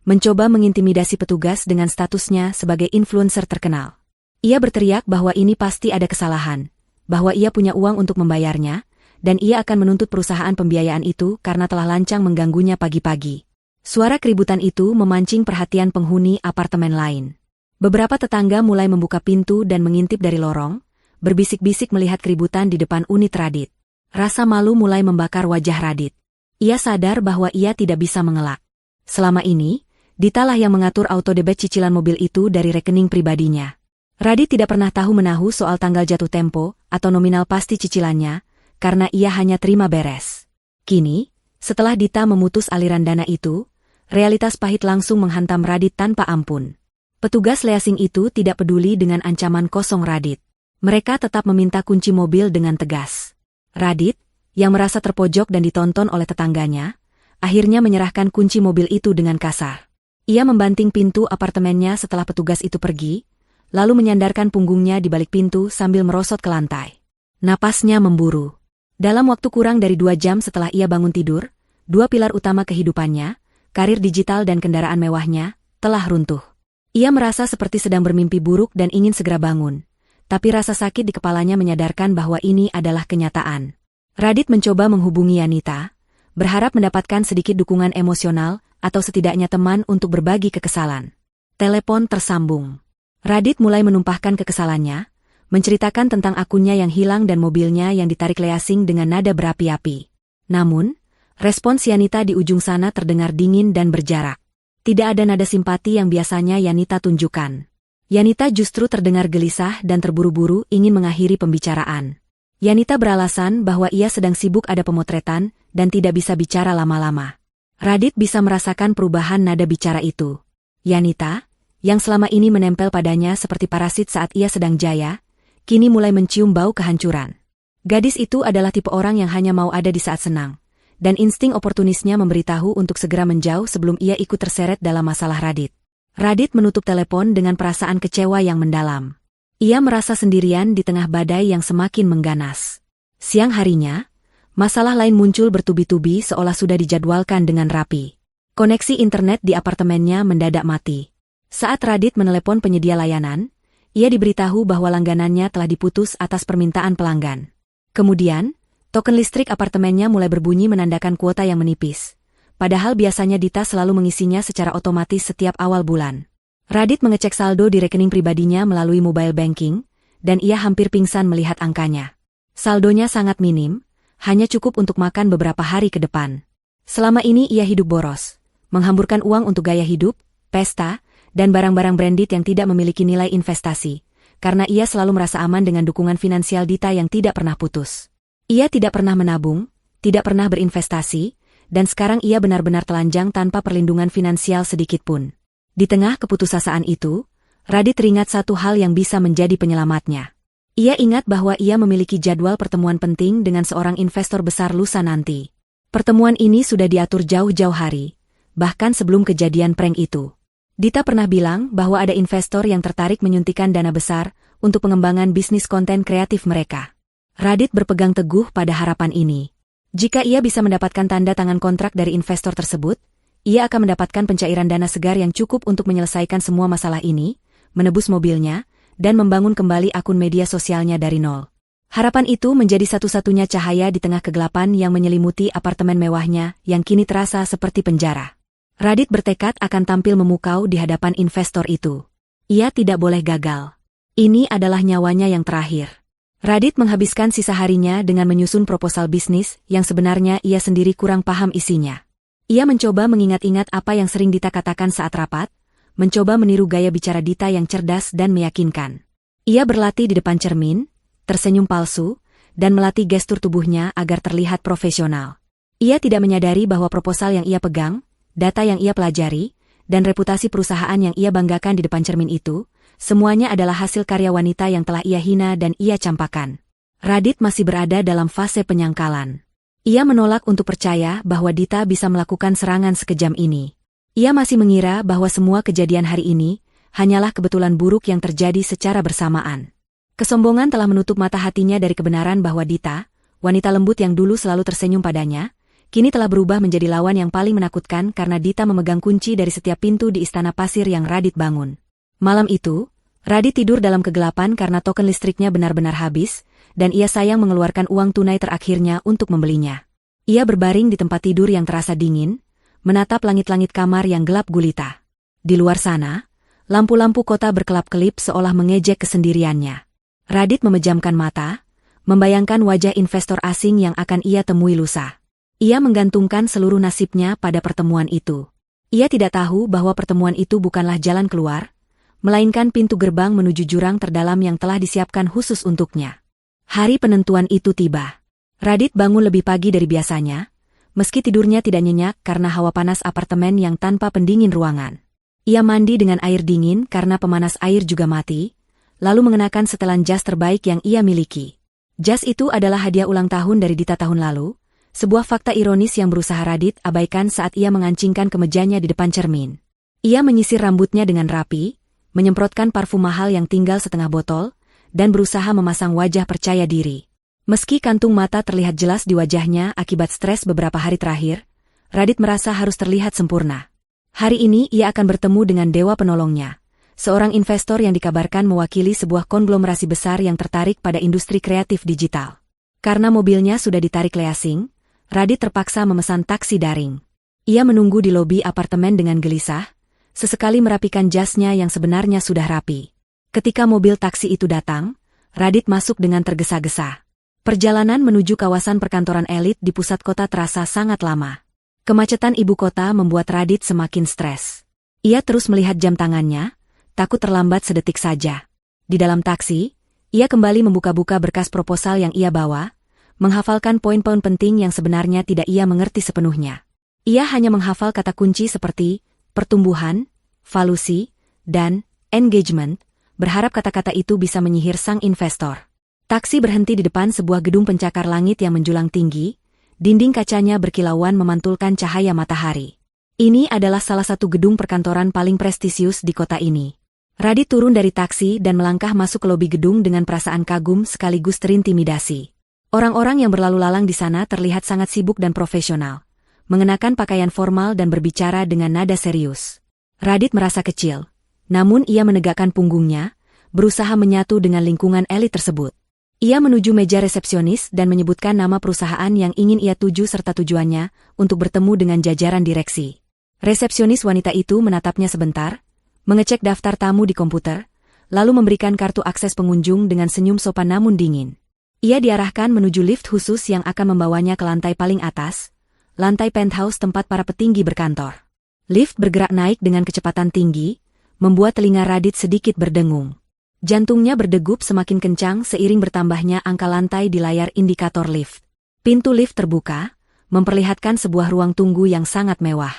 mencoba mengintimidasi petugas dengan statusnya sebagai influencer terkenal. Ia berteriak bahwa ini pasti ada kesalahan, bahwa ia punya uang untuk membayarnya, dan ia akan menuntut perusahaan pembiayaan itu karena telah lancang mengganggunya pagi-pagi. Suara keributan itu memancing perhatian penghuni apartemen lain. Beberapa tetangga mulai membuka pintu dan mengintip dari lorong, berbisik-bisik melihat keributan di depan unit Radit. Rasa malu mulai membakar wajah Radit. Ia sadar bahwa ia tidak bisa mengelak. Selama ini, Dita lah yang mengatur auto-debit cicilan mobil itu dari rekening pribadinya. Radit tidak pernah tahu-menahu soal tanggal jatuh tempo atau nominal pasti cicilannya, karena ia hanya terima beres. Kini, setelah Dita memutus aliran dana itu, realitas pahit langsung menghantam Radit tanpa ampun. Petugas leasing itu tidak peduli dengan ancaman kosong Radit. Mereka tetap meminta kunci mobil dengan tegas. Radit, yang merasa terpojok dan ditonton oleh tetangganya, akhirnya menyerahkan kunci mobil itu dengan kasar. Ia membanting pintu apartemennya setelah petugas itu pergi, lalu menyandarkan punggungnya di balik pintu sambil merosot ke lantai. Napasnya memburu. Dalam waktu kurang dari 2 jam setelah ia bangun tidur, dua pilar utama kehidupannya, karir digital dan kendaraan mewahnya, telah runtuh. Ia merasa seperti sedang bermimpi buruk dan ingin segera bangun. Tapi rasa sakit di kepalanya menyadarkan bahwa ini adalah kenyataan. Radit mencoba menghubungi Yanita, berharap mendapatkan sedikit dukungan emosional atau setidaknya teman untuk berbagi kekesalan. Telepon tersambung. Radit mulai menumpahkan kekesalannya, menceritakan tentang akunnya yang hilang dan mobilnya yang ditarik leasing dengan nada berapi-api. Namun, respons Yanita di ujung sana terdengar dingin dan berjarak. Tidak ada nada simpati yang biasanya Yanita tunjukkan. Yanita justru terdengar gelisah dan terburu-buru ingin mengakhiri pembicaraan. Yanita beralasan bahwa ia sedang sibuk ada pemotretan dan tidak bisa bicara lama-lama. Radit bisa merasakan perubahan nada bicara itu. Yanita, yang selama ini menempel padanya seperti parasit saat ia sedang jaya, kini mulai mencium bau kehancuran. Gadis itu adalah tipe orang yang hanya mau ada di saat senang, dan insting oportunisnya memberitahu untuk segera menjauh sebelum ia ikut terseret dalam masalah Radit. Radit menutup telepon dengan perasaan kecewa yang mendalam. Ia merasa sendirian di tengah badai yang semakin mengganas. Siang harinya, masalah lain muncul bertubi-tubi seolah sudah dijadwalkan dengan rapi. Koneksi internet di apartemennya mendadak mati. Saat Radit menelepon penyedia layanan, ia diberitahu bahwa langganannya telah diputus atas permintaan pelanggan. Kemudian, token listrik apartemennya mulai berbunyi menandakan kuota yang menipis. Padahal biasanya Dita selalu mengisinya secara otomatis setiap awal bulan. Radit mengecek saldo di rekening pribadinya melalui mobile banking, dan ia hampir pingsan melihat angkanya. Saldonya sangat minim, hanya cukup untuk makan beberapa hari ke depan. Selama ini ia hidup boros, menghamburkan uang untuk gaya hidup, pesta, dan barang-barang branded yang tidak memiliki nilai investasi, karena ia selalu merasa aman dengan dukungan finansial Dita yang tidak pernah putus. Ia tidak pernah menabung, tidak pernah berinvestasi, dan sekarang ia benar-benar telanjang tanpa perlindungan finansial sedikitpun. Di tengah keputusasaan itu, Radit teringat satu hal yang bisa menjadi penyelamatnya. Ia ingat bahwa ia memiliki jadwal pertemuan penting dengan seorang investor besar lusa nanti. Pertemuan ini sudah diatur jauh-jauh hari, bahkan sebelum kejadian prank itu. Dita pernah bilang bahwa ada investor yang tertarik menyuntikkan dana besar untuk pengembangan bisnis konten kreatif mereka. Radit berpegang teguh pada harapan ini. Jika ia bisa mendapatkan tanda tangan kontrak dari investor tersebut, ia akan mendapatkan pencairan dana segar yang cukup untuk menyelesaikan semua masalah ini, menebus mobilnya, dan membangun kembali akun media sosialnya dari nol. Harapan itu menjadi satu-satunya cahaya di tengah kegelapan yang menyelimuti apartemen mewahnya yang kini terasa seperti penjara. Radit bertekad akan tampil memukau di hadapan investor itu. Ia tidak boleh gagal. Ini adalah nyawanya yang terakhir. Radit menghabiskan sisa harinya dengan menyusun proposal bisnis yang sebenarnya ia sendiri kurang paham isinya. Ia mencoba mengingat-ingat apa yang sering Dita katakan saat rapat, mencoba meniru gaya bicara Dita yang cerdas dan meyakinkan. Ia berlatih di depan cermin, tersenyum palsu, dan melatih gestur tubuhnya agar terlihat profesional. Ia tidak menyadari bahwa proposal yang ia pegang, data yang ia pelajari, dan reputasi perusahaan yang ia banggakan di depan cermin itu, semuanya adalah hasil karya wanita yang telah ia hina dan ia campakan. Radit masih berada dalam fase penyangkalan. Ia menolak untuk percaya bahwa Dita bisa melakukan serangan sekejam ini. Ia masih mengira bahwa semua kejadian hari ini hanyalah kebetulan buruk yang terjadi secara bersamaan. Kesombongan telah menutup mata hatinya dari kebenaran bahwa Dita, wanita lembut yang dulu selalu tersenyum padanya, kini telah berubah menjadi lawan yang paling menakutkan karena Dita memegang kunci dari setiap pintu di istana pasir yang Radit bangun. Malam itu, Radit tidur dalam kegelapan karena token listriknya benar-benar habis, dan ia sayang mengeluarkan uang tunai terakhirnya untuk membelinya. Ia berbaring di tempat tidur yang terasa dingin, menatap langit-langit kamar yang gelap gulita. Di luar sana, lampu-lampu kota berkelap-kelip seolah mengejek kesendiriannya. Radit memejamkan mata, membayangkan wajah investor asing yang akan ia temui lusa. Ia menggantungkan seluruh nasibnya pada pertemuan itu. Ia tidak tahu bahwa pertemuan itu bukanlah jalan keluar, melainkan pintu gerbang menuju jurang terdalam yang telah disiapkan khusus untuknya. Hari penentuan itu tiba. Radit bangun lebih pagi dari biasanya, meski tidurnya tidak nyenyak karena hawa panas apartemen yang tanpa pendingin ruangan. Ia mandi dengan air dingin karena pemanas air juga mati, lalu mengenakan setelan jas terbaik yang ia miliki. Jas itu adalah hadiah ulang tahun dari Dita tahun lalu, sebuah fakta ironis yang berusaha Radit abaikan saat ia mengancingkan kemejanya di depan cermin. Ia menyisir rambutnya dengan rapi, menyemprotkan parfum mahal yang tinggal setengah botol, dan berusaha memasang wajah percaya diri. Meski kantung mata terlihat jelas di wajahnya akibat stres beberapa hari terakhir, Radit merasa harus terlihat sempurna. Hari ini ia akan bertemu dengan dewa penolongnya, seorang investor yang dikabarkan mewakili sebuah konglomerasi besar yang tertarik pada industri kreatif digital. Karena mobilnya sudah ditarik leasing, Radit terpaksa memesan taksi daring. Ia menunggu di lobi apartemen dengan gelisah, sesekali merapikan jasnya yang sebenarnya sudah rapi. Ketika mobil taksi itu datang, Radit masuk dengan tergesa-gesa. Perjalanan menuju kawasan perkantoran elit di pusat kota terasa sangat lama. Kemacetan ibu kota membuat Radit semakin stres. Ia terus melihat jam tangannya, takut terlambat sedetik saja. Di dalam taksi, ia kembali membuka-buka berkas proposal yang ia bawa, menghafalkan poin-poin penting yang sebenarnya tidak ia mengerti sepenuhnya. Ia hanya menghafal kata kunci seperti pertumbuhan, valuasi, dan engagement, berharap kata-kata itu bisa menyihir sang investor. Taksi berhenti di depan sebuah gedung pencakar langit yang menjulang tinggi, dinding kacanya berkilauan memantulkan cahaya matahari. Ini adalah salah satu gedung perkantoran paling prestisius di kota ini. Radit turun dari taksi dan melangkah masuk ke lobi gedung dengan perasaan kagum sekaligus terintimidasi. Orang-orang yang berlalu lalang di sana terlihat sangat sibuk dan profesional, mengenakan pakaian formal dan berbicara dengan nada serius. Radit merasa kecil, namun ia menegakkan punggungnya, berusaha menyatu dengan lingkungan elit tersebut. Ia menuju meja resepsionis dan menyebutkan nama perusahaan yang ingin ia tuju serta tujuannya untuk bertemu dengan jajaran direksi. Resepsionis wanita itu menatapnya sebentar, mengecek daftar tamu di komputer, lalu memberikan kartu akses pengunjung dengan senyum sopan namun dingin. Ia diarahkan menuju lift khusus yang akan membawanya ke lantai paling atas, lantai penthouse tempat para petinggi berkantor. Lift bergerak naik dengan kecepatan tinggi, membuat telinga Radit sedikit berdengung. Jantungnya berdegup semakin kencang seiring bertambahnya angka lantai di layar indikator lift. Pintu lift terbuka, memperlihatkan sebuah ruang tunggu yang sangat mewah.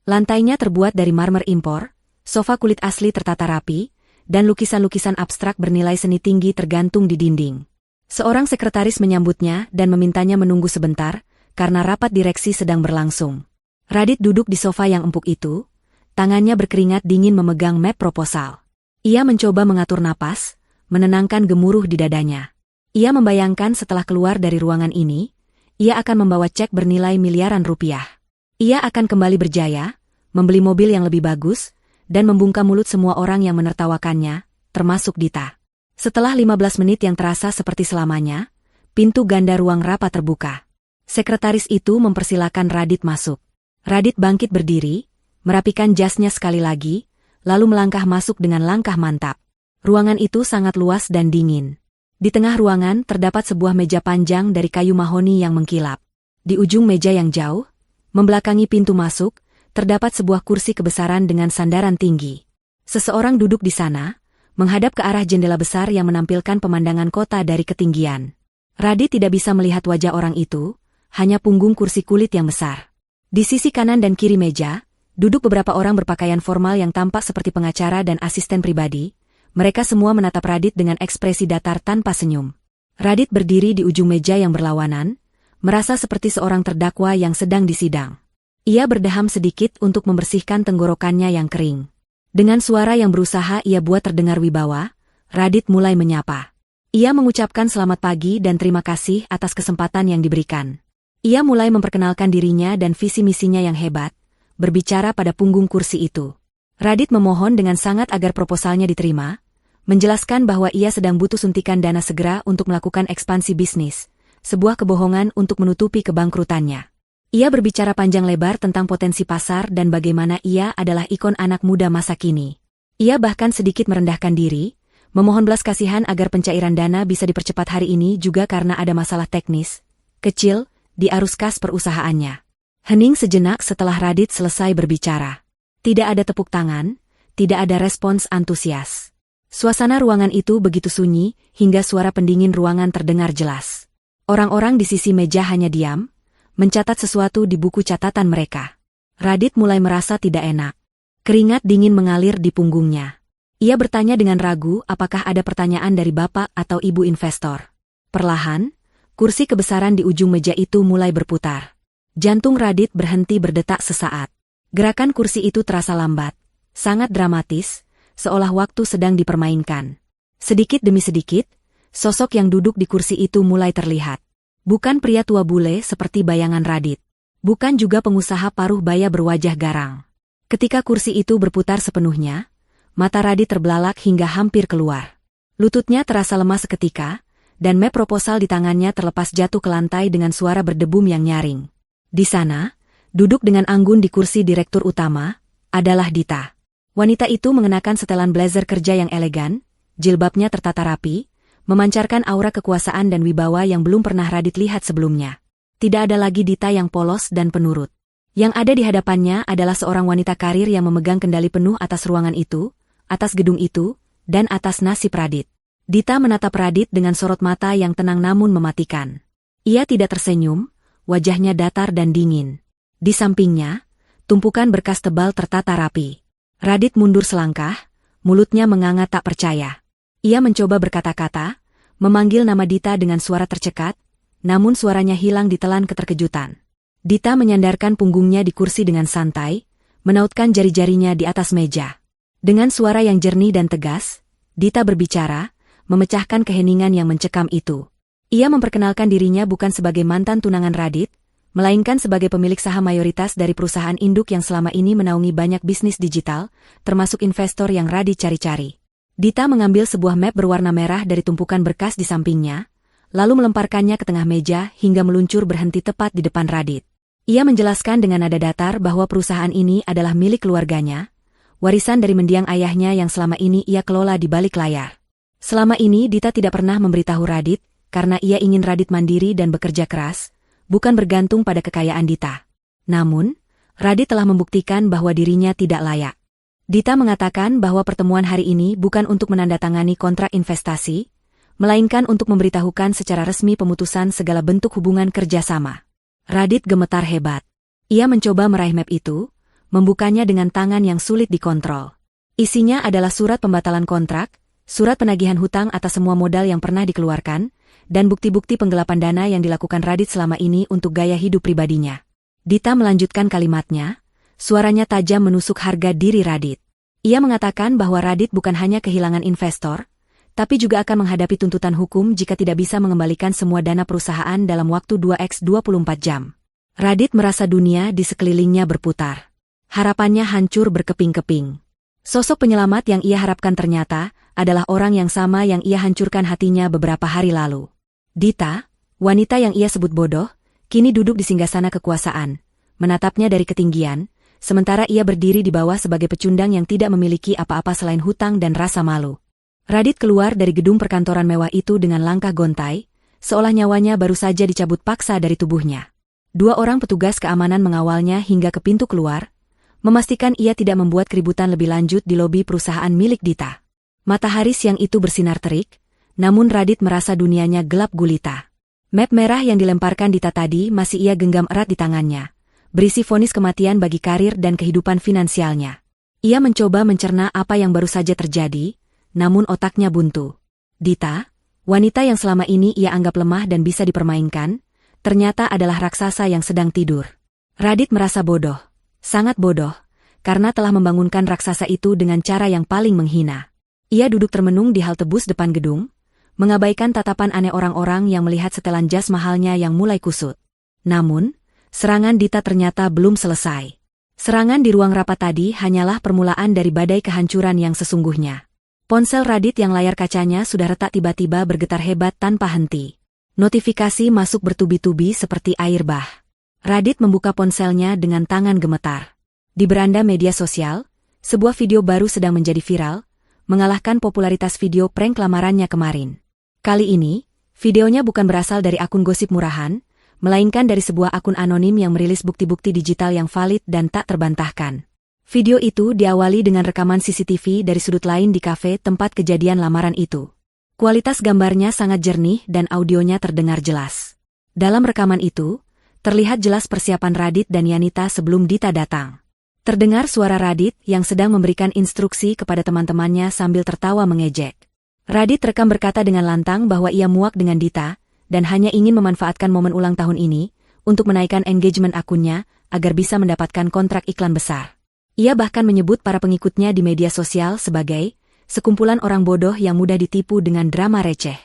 Lantainya terbuat dari marmer impor, sofa kulit asli tertata rapi, dan lukisan-lukisan abstrak bernilai seni tinggi tergantung di dinding. Seorang sekretaris menyambutnya dan memintanya menunggu sebentar, karena rapat direksi sedang berlangsung. Radit duduk di sofa yang empuk itu, tangannya berkeringat dingin memegang map proposal. Ia mencoba mengatur napas, menenangkan gemuruh di dadanya. Ia membayangkan setelah keluar dari ruangan ini, ia akan membawa cek bernilai miliaran rupiah. Ia akan kembali berjaya, membeli mobil yang lebih bagus, dan membungkam mulut semua orang yang menertawakannya, termasuk Dita. Setelah 15 menit yang terasa seperti selamanya, pintu ganda ruang rapat terbuka. Sekretaris itu mempersilakan Radit masuk. Radit bangkit berdiri, merapikan jasnya sekali lagi, lalu melangkah masuk dengan langkah mantap. Ruangan itu sangat luas dan dingin. Di tengah ruangan terdapat sebuah meja panjang dari kayu mahoni yang mengkilap. Di ujung meja yang jauh, membelakangi pintu masuk, terdapat sebuah kursi kebesaran dengan sandaran tinggi. Seseorang duduk di sana, menghadap ke arah jendela besar yang menampilkan pemandangan kota dari ketinggian. Radit tidak bisa melihat wajah orang itu, hanya punggung kursi kulit yang besar. Di sisi kanan dan kiri meja, duduk beberapa orang berpakaian formal yang tampak seperti pengacara dan asisten pribadi. Mereka semua menatap Radit dengan ekspresi datar tanpa senyum. Radit berdiri di ujung meja yang berlawanan, merasa seperti seorang terdakwa yang sedang disidang. Ia berdeham sedikit untuk membersihkan tenggorokannya yang kering. Dengan suara yang berusaha ia buat terdengar wibawa, Radit mulai menyapa. Ia mengucapkan selamat pagi dan terima kasih atas kesempatan yang diberikan. Ia mulai memperkenalkan dirinya dan visi misinya yang hebat, berbicara pada punggung kursi itu. Radit memohon dengan sangat agar proposalnya diterima, menjelaskan bahwa ia sedang butuh suntikan dana segera untuk melakukan ekspansi bisnis, sebuah kebohongan untuk menutupi kebangkrutannya. Ia berbicara panjang lebar tentang potensi pasar dan bagaimana ia adalah ikon anak muda masa kini. Ia bahkan sedikit merendahkan diri, memohon belas kasihan agar pencairan dana bisa dipercepat hari ini juga karena ada masalah teknis, kecil, di arus kas perusahaannya. Hening sejenak setelah Radit selesai berbicara. Tidak ada tepuk tangan, tidak ada respons antusias. Suasana ruangan itu begitu sunyi, hingga suara pendingin ruangan terdengar jelas. Orang-orang di sisi meja hanya diam, mencatat sesuatu di buku catatan mereka. Radit mulai merasa tidak enak. Keringat dingin mengalir di punggungnya. Ia bertanya dengan ragu apakah ada pertanyaan dari bapak atau ibu investor. Perlahan, kursi kebesaran di ujung meja itu mulai berputar. Jantung Radit berhenti berdetak sesaat. Gerakan kursi itu terasa lambat, sangat dramatis, seolah waktu sedang dipermainkan. Sedikit demi sedikit, sosok yang duduk di kursi itu mulai terlihat. Bukan pria tua bule seperti bayangan Radit. Bukan juga pengusaha paruh baya berwajah garang. Ketika kursi itu berputar sepenuhnya, mata Radit terbelalak hingga hampir keluar. Lututnya terasa lemas seketika, dan map proposal di tangannya terlepas jatuh ke lantai dengan suara berdebum yang nyaring. Di sana, duduk dengan anggun di kursi direktur utama, adalah Dita. Wanita itu mengenakan setelan blazer kerja yang elegan, jilbabnya tertata rapi, memancarkan aura kekuasaan dan wibawa yang belum pernah Radit lihat sebelumnya. Tidak ada lagi Dita yang polos dan penurut. Yang ada di hadapannya adalah seorang wanita karir yang memegang kendali penuh atas ruangan itu, atas gedung itu, dan atas nasib Radit. Dita menatap Radit dengan sorot mata yang tenang namun mematikan. Ia tidak tersenyum, wajahnya datar dan dingin. Di sampingnya, tumpukan berkas tebal tertata rapi. Radit mundur selangkah, mulutnya menganga tak percaya. Ia mencoba berkata-kata, memanggil nama Dita dengan suara tercekat, namun suaranya hilang ditelan keterkejutan. Dita menyandarkan punggungnya di kursi dengan santai, menautkan jari-jarinya di atas meja. Dengan suara yang jernih dan tegas, Dita berbicara, memecahkan keheningan yang mencekam itu. Ia memperkenalkan dirinya bukan sebagai mantan tunangan Radit, melainkan sebagai pemilik saham mayoritas dari perusahaan induk yang selama ini menaungi banyak bisnis digital, termasuk investor yang Radit cari-cari. Dita mengambil sebuah map berwarna merah dari tumpukan berkas di sampingnya, lalu melemparkannya ke tengah meja hingga meluncur berhenti tepat di depan Radit. Ia menjelaskan dengan nada datar bahwa perusahaan ini adalah milik keluarganya, warisan dari mendiang ayahnya yang selama ini ia kelola di balik layar. Selama ini Dita tidak pernah memberitahu Radit, karena ia ingin Radit mandiri dan bekerja keras, bukan bergantung pada kekayaan Dita. Namun, Radit telah membuktikan bahwa dirinya tidak layak. Dita mengatakan bahwa pertemuan hari ini bukan untuk menandatangani kontrak investasi, melainkan untuk memberitahukan secara resmi pemutusan segala bentuk hubungan kerjasama. Radit gemetar hebat. Ia mencoba meraih map itu, membukanya dengan tangan yang sulit dikontrol. Isinya adalah surat pembatalan kontrak, surat penagihan hutang atas semua modal yang pernah dikeluarkan, dan bukti-bukti penggelapan dana yang dilakukan Radit selama ini untuk gaya hidup pribadinya. Dita melanjutkan kalimatnya, suaranya tajam menusuk harga diri Radit. Ia mengatakan bahwa Radit bukan hanya kehilangan investor, tapi juga akan menghadapi tuntutan hukum jika tidak bisa mengembalikan semua dana perusahaan dalam waktu 2x24 jam. Radit merasa dunia di sekelilingnya berputar. Harapannya hancur berkeping-keping. Sosok penyelamat yang ia harapkan ternyata adalah orang yang sama yang ia hancurkan hatinya beberapa hari lalu. Dita, Wanita yang ia sebut bodoh, kini duduk di singgasana kekuasaan, menatapnya dari ketinggian, sementara ia berdiri di bawah sebagai pecundang yang tidak memiliki apa-apa selain hutang dan rasa malu. Radit keluar dari gedung perkantoran mewah itu dengan langkah gontai, seolah nyawanya baru saja dicabut paksa dari tubuhnya. 2 orang petugas keamanan mengawalnya hingga ke pintu keluar, memastikan ia tidak membuat keributan lebih lanjut di lobi perusahaan milik Dita. Matahari siang itu bersinar terik, namun Radit merasa dunianya gelap gulita. Map merah yang dilemparkan Dita tadi masih ia genggam erat di tangannya, berisi vonis kematian bagi karir dan kehidupan finansialnya. Ia mencoba mencerna apa yang baru saja terjadi, namun otaknya buntu. Dita, wanita yang selama ini ia anggap lemah dan bisa dipermainkan, ternyata adalah raksasa yang sedang tidur. Radit merasa bodoh, sangat bodoh, karena telah membangunkan raksasa itu dengan cara yang paling menghina. Ia duduk termenung di halte bus depan gedung, mengabaikan tatapan aneh orang-orang yang melihat setelan jas mahalnya yang mulai kusut. Namun, serangan Dita ternyata belum selesai. Serangan di ruang rapat tadi hanyalah permulaan dari badai kehancuran yang sesungguhnya. Ponsel Radit yang layar kacanya sudah retak tiba-tiba bergetar hebat tanpa henti. Notifikasi masuk bertubi-tubi seperti air bah. Radit membuka ponselnya dengan tangan gemetar. Di beranda media sosial, sebuah video baru sedang menjadi viral, mengalahkan popularitas video prank lamarannya kemarin. Kali ini, videonya bukan berasal dari akun gosip murahan, melainkan dari sebuah akun anonim yang merilis bukti-bukti digital yang valid dan tak terbantahkan. Video itu diawali dengan rekaman CCTV dari sudut lain di kafe tempat kejadian lamaran itu. Kualitas gambarnya sangat jernih dan audionya terdengar jelas. Dalam rekaman itu, terlihat jelas persiapan Radit dan Yanita sebelum Dita datang. Terdengar suara Radit yang sedang memberikan instruksi kepada teman-temannya sambil tertawa mengejek. Radit rekam berkata dengan lantang bahwa ia muak dengan Dita, dan hanya ingin memanfaatkan momen ulang tahun ini, untuk menaikkan engagement akunnya, agar bisa mendapatkan kontrak iklan besar. Ia bahkan menyebut para pengikutnya di media sosial sebagai sekumpulan orang bodoh yang mudah ditipu dengan drama receh.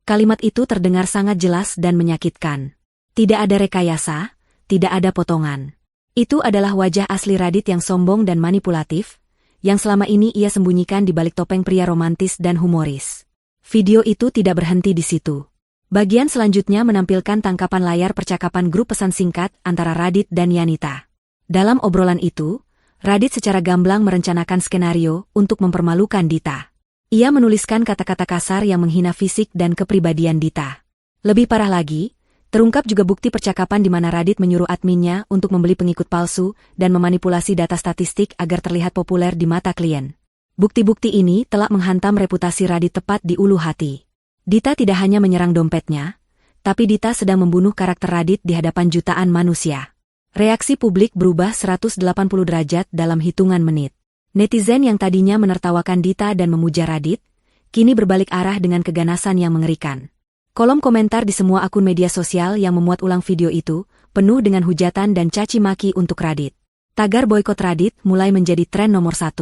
Kalimat itu terdengar sangat jelas dan menyakitkan. Tidak ada rekayasa, tidak ada potongan. Itu adalah wajah asli Radit yang sombong dan manipulatif, yang selama ini ia sembunyikan di balik topeng pria romantis dan humoris. Video itu tidak berhenti di situ. Bagian selanjutnya menampilkan tangkapan layar percakapan grup pesan singkat antara Radit dan Yanita. Dalam obrolan itu, Radit secara gamblang merencanakan skenario untuk mempermalukan Dita. Ia menuliskan kata-kata kasar yang menghina fisik dan kepribadian Dita. Lebih parah lagi, terungkap juga bukti percakapan di mana Radit menyuruh adminnya untuk membeli pengikut palsu dan memanipulasi data statistik agar terlihat populer di mata klien. Bukti-bukti ini telah menghantam reputasi Radit tepat di ulu hati. Dita tidak hanya menyerang dompetnya, tapi Dita sedang membunuh karakter Radit di hadapan jutaan manusia. Reaksi publik berubah 180 derajat dalam hitungan menit. Netizen yang tadinya menertawakan Dita dan memuja Radit, kini berbalik arah dengan keganasan yang mengerikan. Kolom komentar di semua akun media sosial yang memuat ulang video itu, penuh dengan hujatan dan caci maki untuk Radit. Tagar boykot Radit mulai menjadi tren nomor 1.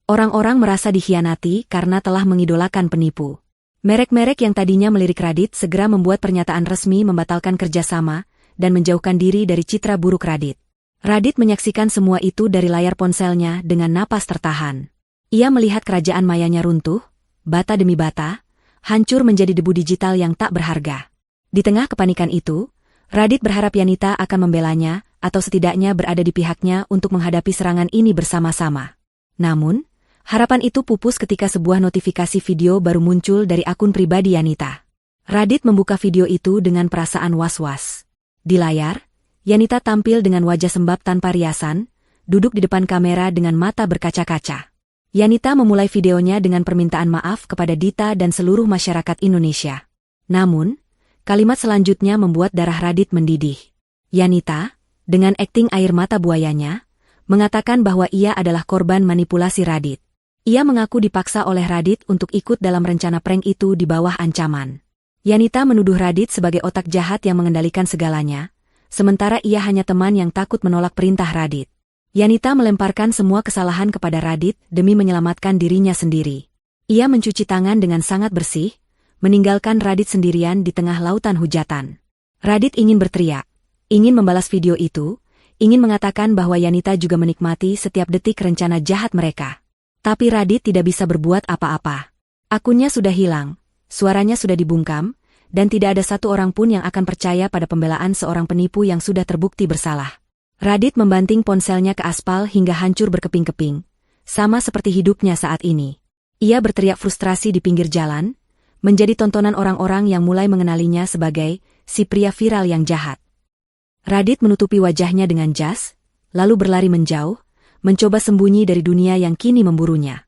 Orang-orang merasa dikhianati karena telah mengidolakan penipu. Merek-merek yang tadinya melirik Radit segera membuat pernyataan resmi membatalkan kerjasama, dan menjauhkan diri dari citra buruk Radit. Radit menyaksikan semua itu dari layar ponselnya dengan napas tertahan. Ia melihat kerajaan mayanya runtuh, bata demi bata, hancur menjadi debu digital yang tak berharga. Di tengah kepanikan itu, Radit berharap Yanita akan membelanya, atau setidaknya berada di pihaknya untuk menghadapi serangan ini bersama-sama. Namun, harapan itu pupus ketika sebuah notifikasi video baru muncul dari akun pribadi Yanita. Radit membuka video itu dengan perasaan was-was. Di layar, Yanita tampil dengan wajah sembab tanpa riasan, duduk di depan kamera dengan mata berkaca-kaca. Yanita memulai videonya dengan permintaan maaf kepada Dita dan seluruh masyarakat Indonesia. Namun, kalimat selanjutnya membuat darah Radit mendidih. Yanita, dengan akting air mata buayanya, mengatakan bahwa ia adalah korban manipulasi Radit. Ia mengaku dipaksa oleh Radit untuk ikut dalam rencana prank itu di bawah ancaman. Yanita menuduh Radit sebagai otak jahat yang mengendalikan segalanya, sementara ia hanya teman yang takut menolak perintah Radit. Yanita melemparkan semua kesalahan kepada Radit demi menyelamatkan dirinya sendiri. Ia mencuci tangan dengan sangat bersih, meninggalkan Radit sendirian di tengah lautan hujatan. Radit ingin berteriak, ingin membalas video itu, ingin mengatakan bahwa Yanita juga menikmati setiap detik rencana jahat mereka. Tapi Radit tidak bisa berbuat apa-apa. Akunnya sudah hilang. Suaranya sudah dibungkam, dan tidak ada satu orang pun yang akan percaya pada pembelaan seorang penipu yang sudah terbukti bersalah. Radit membanting ponselnya ke aspal hingga hancur berkeping-keping, sama seperti hidupnya saat ini. Ia berteriak frustrasi di pinggir jalan, menjadi tontonan orang-orang yang mulai mengenalinya sebagai si pria viral yang jahat. Radit menutupi wajahnya dengan jas, lalu berlari menjauh, mencoba sembunyi dari dunia yang kini memburunya.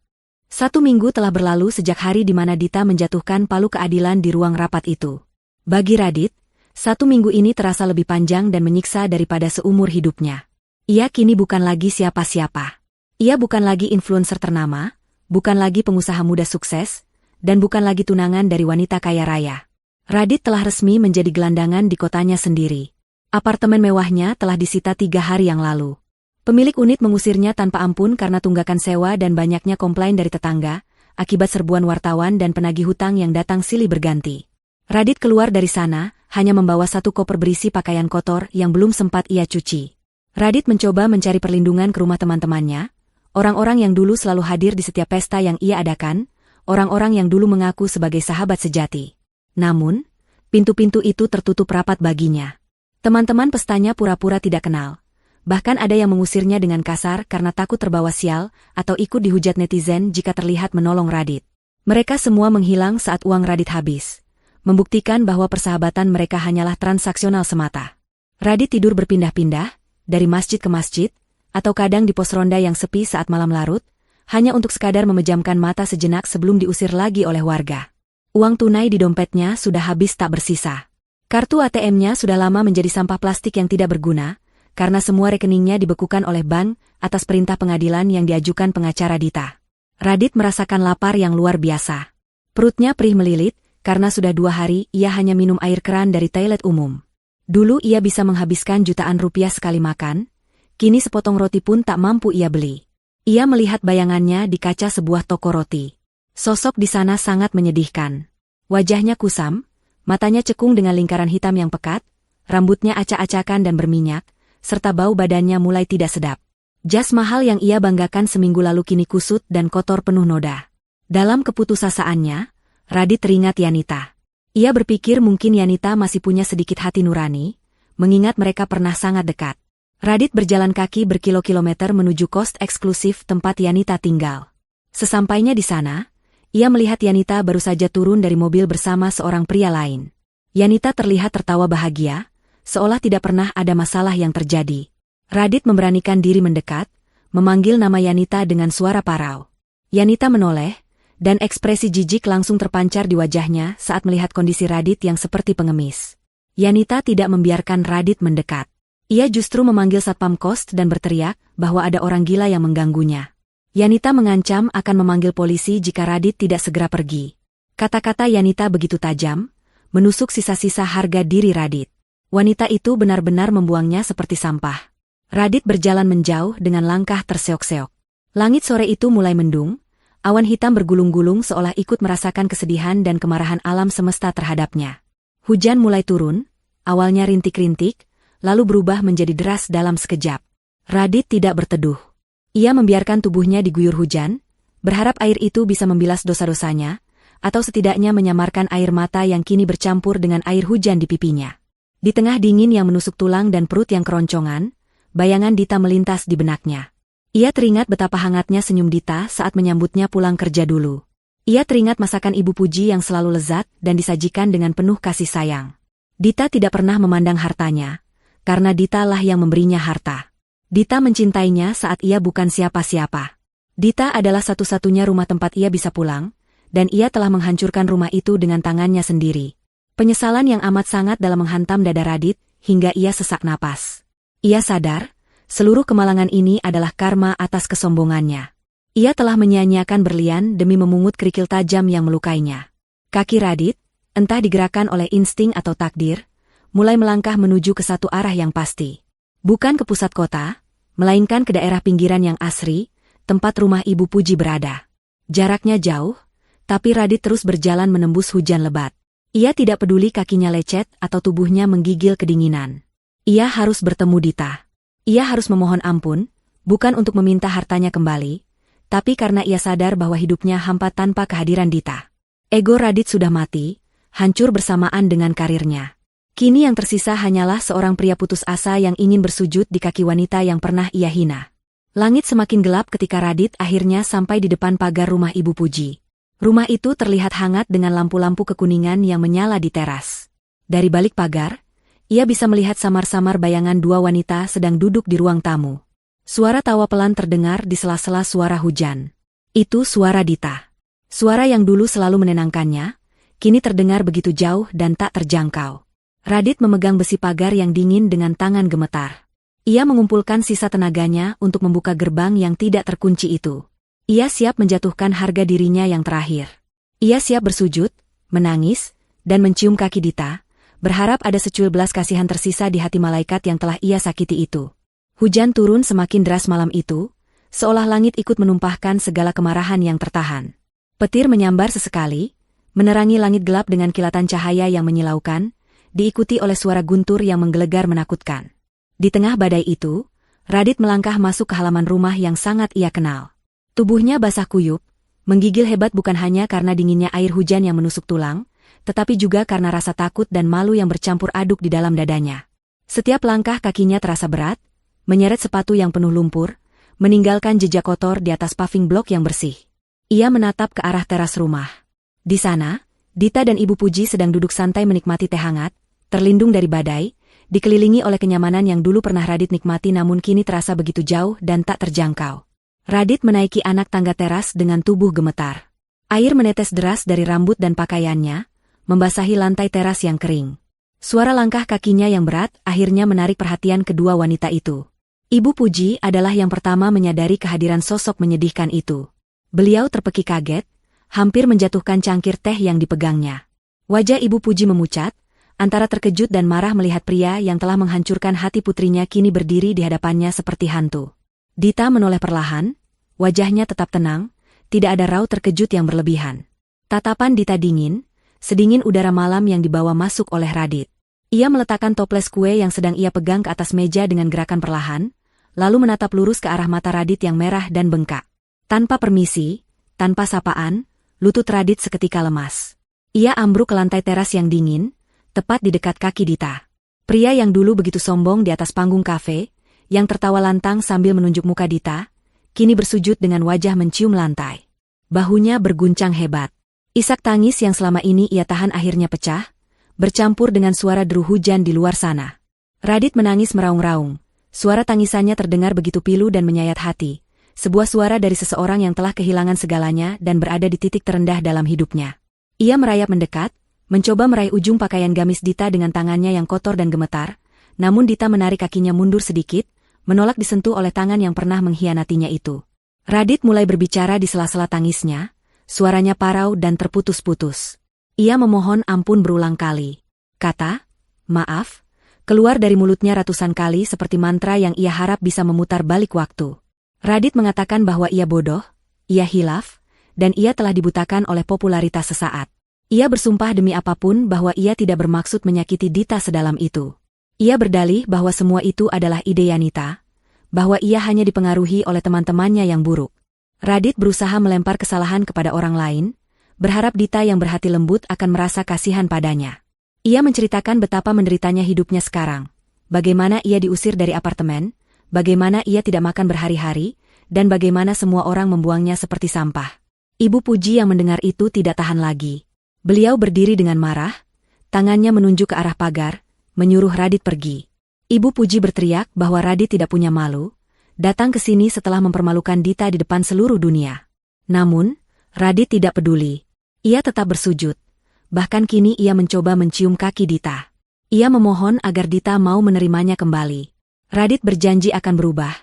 1 minggu telah berlalu sejak hari di mana Dita menjatuhkan palu keadilan di ruang rapat itu. Bagi Radit, 1 minggu ini terasa lebih panjang dan menyiksa daripada seumur hidupnya. Ia kini bukan lagi siapa-siapa. Ia bukan lagi influencer ternama, bukan lagi pengusaha muda sukses, dan bukan lagi tunangan dari wanita kaya raya. Radit telah resmi menjadi gelandangan di kotanya sendiri. Apartemen mewahnya telah disita 3 hari yang lalu. Pemilik unit mengusirnya tanpa ampun karena tunggakan sewa dan banyaknya komplain dari tetangga, akibat serbuan wartawan dan penagih hutang yang datang silih berganti. Radit keluar dari sana, hanya membawa 1 koper berisi pakaian kotor yang belum sempat ia cuci. Radit mencoba mencari perlindungan ke rumah teman-temannya, orang-orang yang dulu selalu hadir di setiap pesta yang ia adakan, orang-orang yang dulu mengaku sebagai sahabat sejati. Namun, pintu-pintu itu tertutup rapat baginya. Teman-teman pestanya pura-pura tidak kenal. Bahkan ada yang mengusirnya dengan kasar karena takut terbawa sial atau ikut dihujat netizen jika terlihat menolong Radit. Mereka semua menghilang saat uang Radit habis, membuktikan bahwa persahabatan mereka hanyalah transaksional semata. Radit tidur berpindah-pindah, dari masjid ke masjid, atau kadang di pos ronda yang sepi saat malam larut, hanya untuk sekadar memejamkan mata sejenak sebelum diusir lagi oleh warga. Uang tunai di dompetnya sudah habis tak bersisa. Kartu ATM-nya sudah lama menjadi sampah plastik yang tidak berguna, karena semua rekeningnya dibekukan oleh bank atas perintah pengadilan yang diajukan pengacara Dita. Radit merasakan lapar yang luar biasa. Perutnya perih melilit, karena sudah 2 hari ia hanya minum air keran dari toilet umum. Dulu ia bisa menghabiskan jutaan rupiah sekali makan, kini sepotong roti pun tak mampu ia beli. Ia melihat bayangannya di kaca sebuah toko roti. Sosok di sana sangat menyedihkan. Wajahnya kusam, matanya cekung dengan lingkaran hitam yang pekat, rambutnya acak-acakan dan berminyak, serta bau badannya mulai tidak sedap. Jas mahal yang ia banggakan seminggu lalu kini kusut dan kotor penuh noda. Dalam keputusasaannya, Radit teringat Yanita. Ia berpikir mungkin Yanita masih punya sedikit hati nurani, mengingat mereka pernah sangat dekat. Radit berjalan kaki berkilo-kilometer menuju kos eksklusif tempat Yanita tinggal. Sesampainya di sana, ia melihat Yanita baru saja turun dari mobil bersama seorang pria lain. Yanita terlihat tertawa bahagia, seolah tidak pernah ada masalah yang terjadi. Radit memberanikan diri mendekat, memanggil nama Yanita dengan suara parau. Yanita menoleh, dan ekspresi jijik langsung terpancar di wajahnya saat melihat kondisi Radit yang seperti pengemis. Yanita tidak membiarkan Radit mendekat. Ia justru memanggil satpam kos dan berteriak bahwa ada orang gila yang mengganggunya. Yanita mengancam akan memanggil polisi jika Radit tidak segera pergi. Kata-kata Yanita begitu tajam, menusuk sisa-sisa harga diri Radit. Wanita itu benar-benar membuangnya seperti sampah. Radit berjalan menjauh dengan langkah terseok-seok. Langit sore itu mulai mendung, awan hitam bergulung-gulung seolah ikut merasakan kesedihan dan kemarahan alam semesta terhadapnya. Hujan mulai turun, awalnya rintik-rintik, lalu berubah menjadi deras dalam sekejap. Radit tidak berteduh. Ia membiarkan tubuhnya diguyur hujan, berharap air itu bisa membilas dosa-dosanya, atau setidaknya menyamarkan air mata yang kini bercampur dengan air hujan di pipinya. Di tengah dingin yang menusuk tulang dan perut yang keroncongan, bayangan Dita melintas di benaknya. Ia teringat betapa hangatnya senyum Dita saat menyambutnya pulang kerja dulu. Ia teringat masakan Ibu Puji yang selalu lezat dan disajikan dengan penuh kasih sayang. Dita tidak pernah memandang hartanya, karena Dita lah yang memberinya harta. Dita mencintainya saat ia bukan siapa-siapa. Dita adalah satu-satunya rumah tempat ia bisa pulang, dan ia telah menghancurkan rumah itu dengan tangannya sendiri. Penyesalan yang amat sangat dalam menghantam dada Radit, hingga ia sesak napas. Ia sadar, seluruh kemalangan ini adalah karma atas kesombongannya. Ia telah menyia-nyiakan berlian demi memungut kerikil tajam yang melukainya. Kaki Radit, entah digerakkan oleh insting atau takdir, mulai melangkah menuju ke satu arah yang pasti. Bukan ke pusat kota, melainkan ke daerah pinggiran yang asri, tempat rumah Ibu Puji berada. Jaraknya jauh, tapi Radit terus berjalan menembus hujan lebat. Ia tidak peduli kakinya lecet atau tubuhnya menggigil kedinginan. Ia harus bertemu Dita. Ia harus memohon ampun, bukan untuk meminta hartanya kembali, tapi karena ia sadar bahwa hidupnya hampa tanpa kehadiran Dita. Ego Radit sudah mati, hancur bersamaan dengan karirnya. Kini yang tersisa hanyalah seorang pria putus asa yang ingin bersujud di kaki wanita yang pernah ia hina. Langit semakin gelap ketika Radit akhirnya sampai di depan pagar rumah Ibu Puji. Rumah itu terlihat hangat dengan lampu-lampu kekuningan yang menyala di teras. Dari balik pagar, ia bisa melihat samar-samar bayangan dua wanita sedang duduk di ruang tamu. Suara tawa pelan terdengar di sela-sela suara hujan. Itu suara Dita. Suara yang dulu selalu menenangkannya, kini terdengar begitu jauh dan tak terjangkau. Radit memegang besi pagar yang dingin dengan tangan gemetar. Ia mengumpulkan sisa tenaganya untuk membuka gerbang yang tidak terkunci itu. Ia siap menjatuhkan harga dirinya yang terakhir. Ia siap bersujud, menangis, dan mencium kaki Dita, berharap ada secuil belas kasihan tersisa di hati malaikat yang telah ia sakiti itu. Hujan turun semakin deras malam itu, seolah langit ikut menumpahkan segala kemarahan yang tertahan. Petir menyambar sesekali, menerangi langit gelap dengan kilatan cahaya yang menyilaukan, diikuti oleh suara guntur yang menggelegar menakutkan. Di tengah badai itu, Radit melangkah masuk ke halaman rumah yang sangat ia kenal. Tubuhnya basah kuyup, menggigil hebat bukan hanya karena dinginnya air hujan yang menusuk tulang, tetapi juga karena rasa takut dan malu yang bercampur aduk di dalam dadanya. Setiap langkah kakinya terasa berat, menyeret sepatu yang penuh lumpur, meninggalkan jejak kotor di atas paving blok yang bersih. Ia menatap ke arah teras rumah. Di sana, Dita dan Ibu Puji sedang duduk santai menikmati teh hangat, terlindung dari badai, dikelilingi oleh kenyamanan yang dulu pernah Radit nikmati namun kini terasa begitu jauh dan tak terjangkau. Radit menaiki anak tangga teras dengan tubuh gemetar. Air menetes deras dari rambut dan pakaiannya, membasahi lantai teras yang kering. Suara langkah kakinya yang berat akhirnya menarik perhatian kedua wanita itu. Ibu Puji adalah yang pertama menyadari kehadiran sosok menyedihkan itu. Beliau terpekik kaget, hampir menjatuhkan cangkir teh yang dipegangnya. Wajah Ibu Puji memucat, antara terkejut dan marah melihat pria yang telah menghancurkan hati putrinya kini berdiri di hadapannya seperti hantu. Dita menoleh perlahan, wajahnya tetap tenang, tidak ada raut terkejut yang berlebihan. Tatapan Dita dingin, sedingin udara malam yang dibawa masuk oleh Radit. Ia meletakkan toples kue yang sedang ia pegang ke atas meja dengan gerakan perlahan, lalu menatap lurus ke arah mata Radit yang merah dan bengkak. Tanpa permisi, tanpa sapaan, lutut Radit seketika lemas. Ia ambruk ke lantai teras yang dingin, tepat di dekat kaki Dita. Pria yang dulu begitu sombong di atas panggung kafe, yang tertawa lantang sambil menunjuk muka Dita, kini bersujud dengan wajah mencium lantai. Bahunya berguncang hebat. Isak tangis yang selama ini ia tahan akhirnya pecah, bercampur dengan suara deru hujan di luar sana. Radit menangis meraung-raung. Suara tangisannya terdengar begitu pilu dan menyayat hati. Sebuah suara dari seseorang yang telah kehilangan segalanya dan berada di titik terendah dalam hidupnya. Ia merayap mendekat, mencoba meraih ujung pakaian gamis Dita dengan tangannya yang kotor dan gemetar, namun Dita menarik kakinya mundur sedikit, menolak disentuh oleh tangan yang pernah mengkhianatinya itu. Radit mulai berbicara di sela-sela tangisnya, suaranya parau dan terputus-putus. Ia memohon ampun berulang kali. Kata, maaf, keluar dari mulutnya ratusan kali seperti mantra yang ia harap bisa memutar balik waktu. Radit mengatakan bahwa ia bodoh, ia hilaf, dan ia telah dibutakan oleh popularitas sesaat. Ia bersumpah demi apapun bahwa ia tidak bermaksud menyakiti Dita sedalam itu. Ia berdalih bahwa semua itu adalah ide Yanita, bahwa ia hanya dipengaruhi oleh teman-temannya yang buruk. Radit berusaha melempar kesalahan kepada orang lain, berharap Dita yang berhati lembut akan merasa kasihan padanya. Ia menceritakan betapa menderitanya hidupnya sekarang, bagaimana ia diusir dari apartemen, bagaimana ia tidak makan berhari-hari, dan bagaimana semua orang membuangnya seperti sampah. Ibu Puji yang mendengar itu tidak tahan lagi. Beliau berdiri dengan marah, tangannya menunjuk ke arah pagar, menyuruh Radit pergi. Ibu Puji berteriak bahwa Radit tidak punya malu, datang ke sini setelah mempermalukan Dita di depan seluruh dunia. Namun, Radit tidak peduli. Ia tetap bersujud. Bahkan kini ia mencoba mencium kaki Dita. Ia memohon agar Dita mau menerimanya kembali. Radit berjanji akan berubah,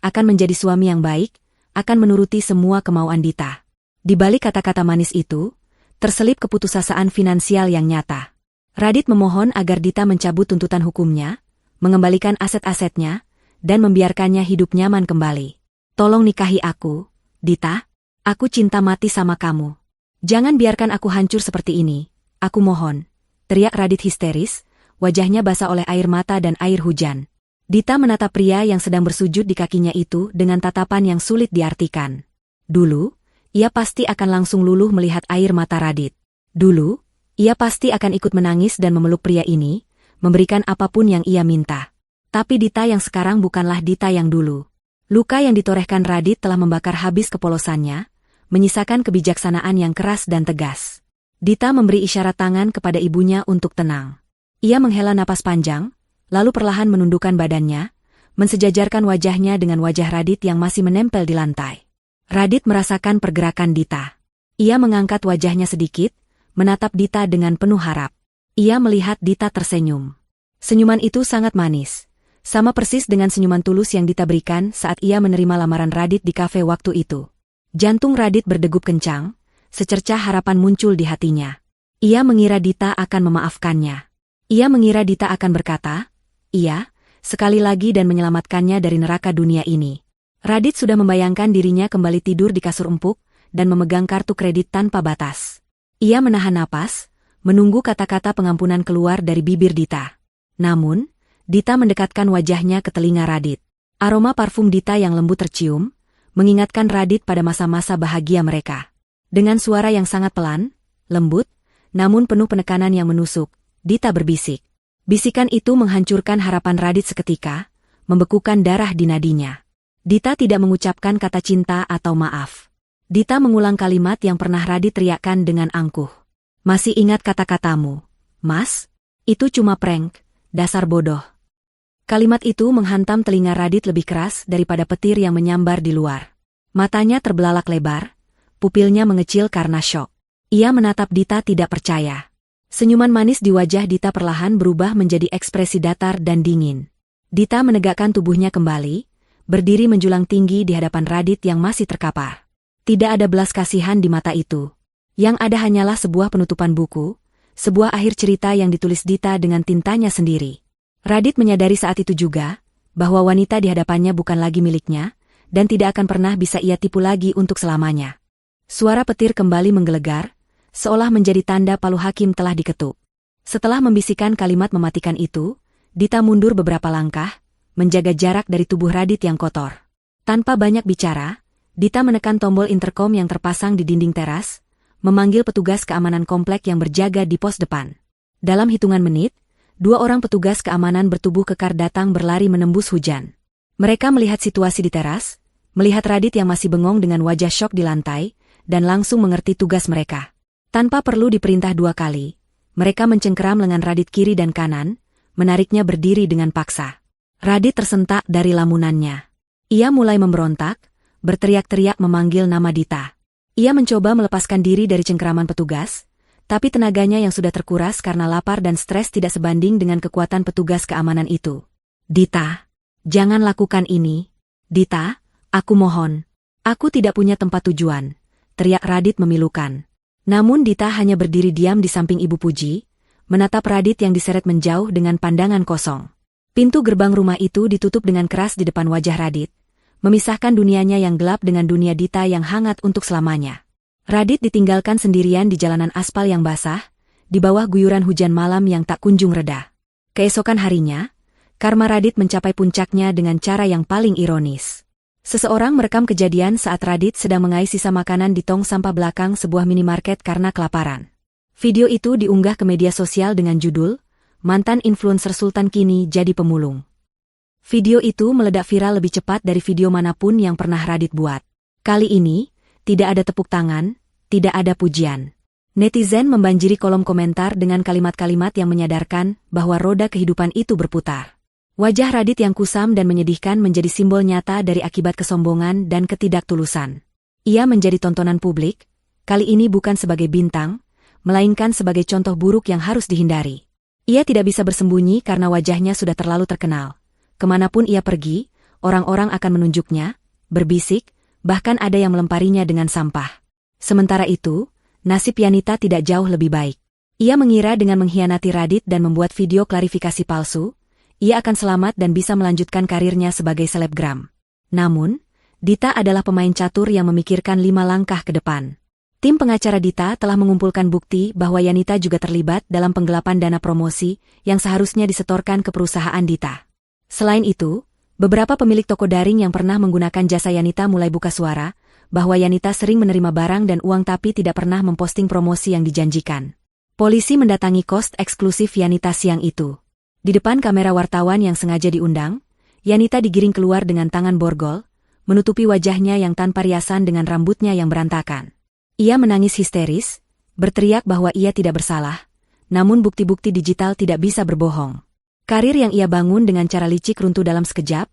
akan menjadi suami yang baik, akan menuruti semua kemauan Dita. Di balik kata-kata manis itu, terselip keputusasaan finansial yang nyata. Radit memohon agar Dita mencabut tuntutan hukumnya, mengembalikan aset-asetnya, dan membiarkannya hidup nyaman kembali. Tolong nikahi aku, Dita. Aku cinta mati sama kamu. Jangan biarkan aku hancur seperti ini, aku mohon. Teriak Radit histeris, wajahnya basah oleh air mata dan air hujan. Dita menatap pria yang sedang bersujud di kakinya itu dengan tatapan yang sulit diartikan. Dulu, ia pasti akan langsung luluh melihat air mata Radit. Dulu, Ia pasti akan ikut menangis dan memeluk pria ini, memberikan apapun yang ia minta. Tapi Dita yang sekarang bukanlah Dita yang dulu. Luka yang ditorehkan Radit telah membakar habis kepolosannya, menyisakan kebijaksanaan yang keras dan tegas. Dita memberi isyarat tangan kepada ibunya untuk tenang. Ia menghela napas panjang, lalu perlahan menundukkan badannya, mensejajarkan wajahnya dengan wajah Radit yang masih menempel di lantai. Radit merasakan pergerakan Dita. Ia mengangkat wajahnya sedikit, menatap Dita dengan penuh harap. Ia melihat Dita tersenyum. Senyuman itu sangat manis. Sama persis dengan senyuman tulus yang Dita berikan saat ia menerima lamaran Radit di kafe waktu itu. Jantung Radit berdegup kencang, secercah harapan muncul di hatinya. Ia mengira Dita akan memaafkannya. Ia mengira Dita akan berkata, "Iya," sekali lagi dan menyelamatkannya dari neraka dunia ini. Radit sudah membayangkan dirinya kembali tidur di kasur empuk dan memegang kartu kredit tanpa batas. Ia menahan napas, menunggu kata-kata pengampunan keluar dari bibir Dita. Namun, Dita mendekatkan wajahnya ke telinga Radit. Aroma parfum Dita yang lembut tercium, mengingatkan Radit pada masa-masa bahagia mereka. Dengan suara yang sangat pelan, lembut, namun penuh penekanan yang menusuk, Dita berbisik. Bisikan itu menghancurkan harapan Radit seketika, membekukan darah di nadinya. Dita tidak mengucapkan kata cinta atau maaf. Dita mengulang kalimat yang pernah Radit teriakkan dengan angkuh. "Masih ingat kata-katamu, Mas? Itu cuma prank, dasar bodoh." Kalimat itu menghantam telinga Radit lebih keras daripada petir yang menyambar di luar. Matanya terbelalak lebar, pupilnya mengecil karena syok. Ia menatap Dita tidak percaya. Senyuman manis di wajah Dita perlahan berubah menjadi ekspresi datar dan dingin. Dita menegakkan tubuhnya kembali, berdiri menjulang tinggi di hadapan Radit yang masih terkapar. Tidak ada belas kasihan di mata itu. Yang ada hanyalah sebuah penutupan buku, sebuah akhir cerita yang ditulis Dita dengan tintanya sendiri. Radit menyadari saat itu juga, bahwa wanita di hadapannya bukan lagi miliknya, dan tidak akan pernah bisa ia tipu lagi untuk selamanya. Suara petir kembali menggelegar, seolah menjadi tanda palu hakim telah diketuk. Setelah membisikkan kalimat mematikan itu, Dita mundur beberapa langkah, menjaga jarak dari tubuh Radit yang kotor. Tanpa banyak bicara, Dita menekan tombol interkom yang terpasang di dinding teras, memanggil petugas keamanan komplek yang berjaga di pos depan. Dalam hitungan menit, 2 orang petugas keamanan bertubuh kekar datang berlari menembus hujan. Mereka melihat situasi di teras, melihat Radit yang masih bengong dengan wajah syok di lantai, dan langsung mengerti tugas mereka. Tanpa perlu diperintah 2 kali, mereka mencengkeram lengan Radit kiri dan kanan, menariknya berdiri dengan paksa. Radit tersentak dari lamunannya. Ia mulai memberontak, berteriak-teriak memanggil nama Dita. Ia mencoba melepaskan diri dari cengkeraman petugas, tapi tenaganya yang sudah terkuras karena lapar dan stres tidak sebanding dengan kekuatan petugas keamanan itu. "Dita, jangan lakukan ini. Dita, aku mohon. Aku tidak punya tempat tujuan," teriak Radit memilukan. Namun Dita hanya berdiri diam di samping Ibu Puji, menatap Radit yang diseret menjauh dengan pandangan kosong. Pintu gerbang rumah itu ditutup dengan keras di depan wajah Radit, memisahkan dunianya yang gelap dengan dunia Dita yang hangat untuk selamanya. Radit ditinggalkan sendirian di jalanan aspal yang basah, di bawah guyuran hujan malam yang tak kunjung reda. Keesokan harinya, karma Radit mencapai puncaknya dengan cara yang paling ironis. Seseorang merekam kejadian saat Radit sedang mengais sisa makanan di tong sampah belakang sebuah minimarket karena kelaparan. Video itu diunggah ke media sosial dengan judul, "Mantan influencer Sultan kini jadi pemulung." Video itu meledak viral lebih cepat dari video manapun yang pernah Radit buat. Kali ini, tidak ada tepuk tangan, tidak ada pujian. Netizen membanjiri kolom komentar dengan kalimat-kalimat yang menyadarkan bahwa roda kehidupan itu berputar. Wajah Radit yang kusam dan menyedihkan menjadi simbol nyata dari akibat kesombongan dan ketidaktulusan. Ia menjadi tontonan publik, kali ini bukan sebagai bintang, melainkan sebagai contoh buruk yang harus dihindari. Ia tidak bisa bersembunyi karena wajahnya sudah terlalu terkenal. Kemanapun ia pergi, orang-orang akan menunjuknya, berbisik, bahkan ada yang melemparinya dengan sampah. Sementara itu, nasib Yanita tidak jauh lebih baik. Ia mengira dengan mengkhianati Radit dan membuat video klarifikasi palsu, ia akan selamat dan bisa melanjutkan karirnya sebagai selebgram. Namun, Dita adalah pemain catur yang memikirkan 5 langkah ke depan. Tim pengacara Dita telah mengumpulkan bukti bahwa Yanita juga terlibat dalam penggelapan dana promosi yang seharusnya disetorkan ke perusahaan Dita. Selain itu, beberapa pemilik toko daring yang pernah menggunakan jasa Yanita mulai buka suara, bahwa Yanita sering menerima barang dan uang tapi tidak pernah memposting promosi yang dijanjikan. Polisi mendatangi kos eksklusif Yanita siang itu. Di depan kamera wartawan yang sengaja diundang, Yanita digiring keluar dengan tangan borgol, menutupi wajahnya yang tanpa riasan dengan rambutnya yang berantakan. Ia menangis histeris, berteriak bahwa ia tidak bersalah, namun bukti-bukti digital tidak bisa berbohong. Karir yang ia bangun dengan cara licik runtuh dalam sekejap,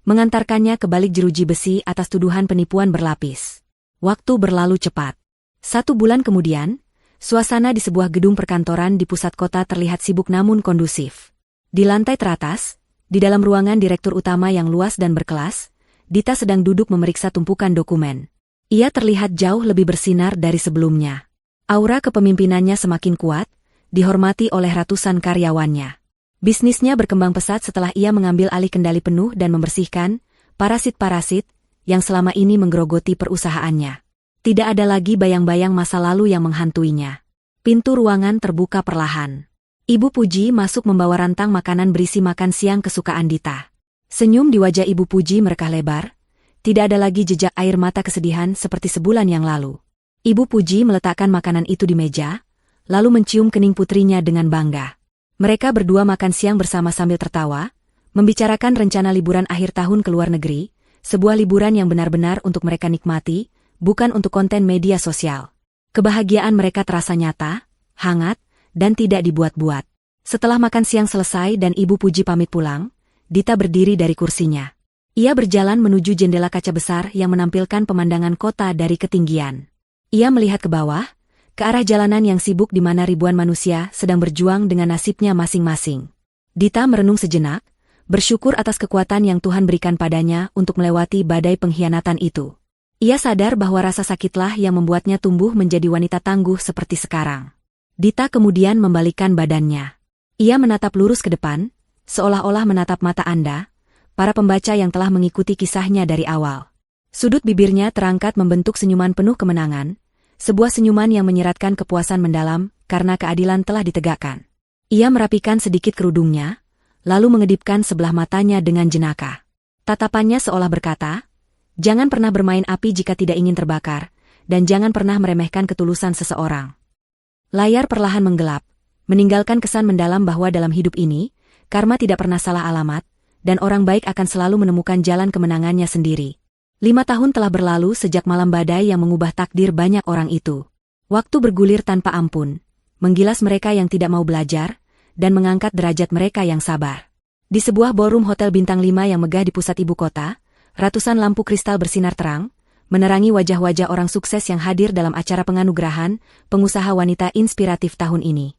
mengantarkannya ke balik jeruji besi atas tuduhan penipuan berlapis. Waktu berlalu cepat. 1 bulan kemudian, suasana di sebuah gedung perkantoran di pusat kota terlihat sibuk namun kondusif. Di lantai teratas, di dalam ruangan direktur utama yang luas dan berkelas, Dita sedang duduk memeriksa tumpukan dokumen. Ia terlihat jauh lebih bersinar dari sebelumnya. Aura kepemimpinannya semakin kuat, dihormati oleh ratusan karyawannya. Bisnisnya berkembang pesat setelah ia mengambil alih kendali penuh dan membersihkan parasit-parasit yang selama ini menggerogoti perusahaannya. Tidak ada lagi bayang-bayang masa lalu yang menghantuinya. Pintu ruangan terbuka perlahan. Ibu Puji masuk membawa rantang makanan berisi makan siang kesukaan Dita. Senyum di wajah Ibu Puji merekah lebar, tidak ada lagi jejak air mata kesedihan seperti sebulan yang lalu. Ibu Puji meletakkan makanan itu di meja, lalu mencium kening putrinya dengan bangga. Mereka berdua makan siang bersama sambil tertawa, membicarakan rencana liburan akhir tahun ke luar negeri, sebuah liburan yang benar-benar untuk mereka nikmati, bukan untuk konten media sosial. Kebahagiaan mereka terasa nyata, hangat, dan tidak dibuat-buat. Setelah makan siang selesai dan Ibu Puji pamit pulang, Dita berdiri dari kursinya. Ia berjalan menuju jendela kaca besar yang menampilkan pemandangan kota dari ketinggian. Ia melihat ke bawah, ke arah jalanan yang sibuk di mana ribuan manusia sedang berjuang dengan nasibnya masing-masing. Dita merenung sejenak, bersyukur atas kekuatan yang Tuhan berikan padanya untuk melewati badai pengkhianatan itu. Ia sadar bahwa rasa sakitlah yang membuatnya tumbuh menjadi wanita tangguh seperti sekarang. Dita kemudian membalikkan badannya. Ia menatap lurus ke depan, seolah-olah menatap mata Anda, para pembaca yang telah mengikuti kisahnya dari awal. Sudut bibirnya terangkat membentuk senyuman penuh kemenangan, sebuah senyuman yang menyiratkan kepuasan mendalam karena keadilan telah ditegakkan. Ia merapikan sedikit kerudungnya, lalu mengedipkan sebelah matanya dengan jenaka. Tatapannya seolah berkata, jangan pernah bermain api jika tidak ingin terbakar, dan jangan pernah meremehkan ketulusan seseorang. Layar perlahan menggelap, meninggalkan kesan mendalam bahwa dalam hidup ini, karma tidak pernah salah alamat, dan orang baik akan selalu menemukan jalan kemenangannya sendiri. 5 tahun telah berlalu sejak malam badai yang mengubah takdir banyak orang itu. Waktu bergulir tanpa ampun, menggilas mereka yang tidak mau belajar, dan mengangkat derajat mereka yang sabar. Di sebuah ballroom hotel bintang 5 yang megah di pusat ibu kota, ratusan lampu kristal bersinar terang, menerangi wajah-wajah orang sukses yang hadir dalam acara penganugerahan pengusaha wanita inspiratif tahun ini.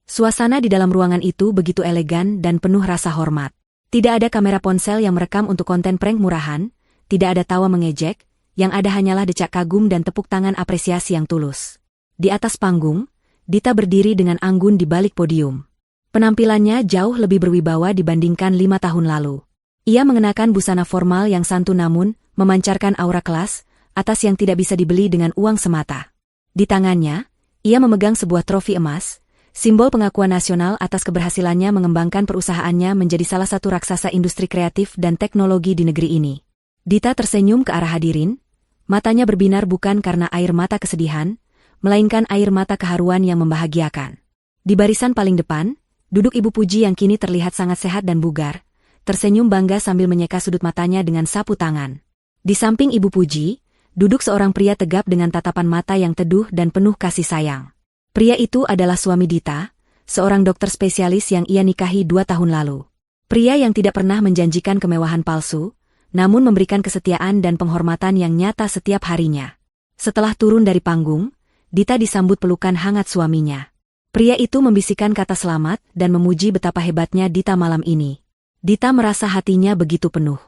Suasana di dalam ruangan itu begitu elegan dan penuh rasa hormat. Tidak ada kamera ponsel yang merekam untuk konten prank murahan, tidak ada tawa mengejek, yang ada hanyalah decak kagum dan tepuk tangan apresiasi yang tulus. Di atas panggung, Dita berdiri dengan anggun di balik podium. Penampilannya jauh lebih berwibawa dibandingkan 5 tahun lalu. Ia mengenakan busana formal yang santun namun memancarkan aura kelas, atas yang tidak bisa dibeli dengan uang semata. Di tangannya, ia memegang sebuah trofi emas, simbol pengakuan nasional atas keberhasilannya mengembangkan perusahaannya menjadi salah satu raksasa industri kreatif dan teknologi di negeri ini. Dita tersenyum ke arah hadirin, matanya berbinar bukan karena air mata kesedihan, melainkan air mata keharuan yang membahagiakan. Di barisan paling depan, duduk Ibu Puji yang kini terlihat sangat sehat dan bugar, tersenyum bangga sambil menyeka sudut matanya dengan sapu tangan. Di samping Ibu Puji, duduk seorang pria tegap dengan tatapan mata yang teduh dan penuh kasih sayang. Pria itu adalah suami Dita, seorang dokter spesialis yang ia nikahi 2 tahun lalu. Pria yang tidak pernah menjanjikan kemewahan palsu, namun memberikan kesetiaan dan penghormatan yang nyata setiap harinya. Setelah turun dari panggung, Dita disambut pelukan hangat suaminya. Pria itu membisikkan kata selamat dan memuji betapa hebatnya Dita malam ini. Dita merasa hatinya begitu penuh.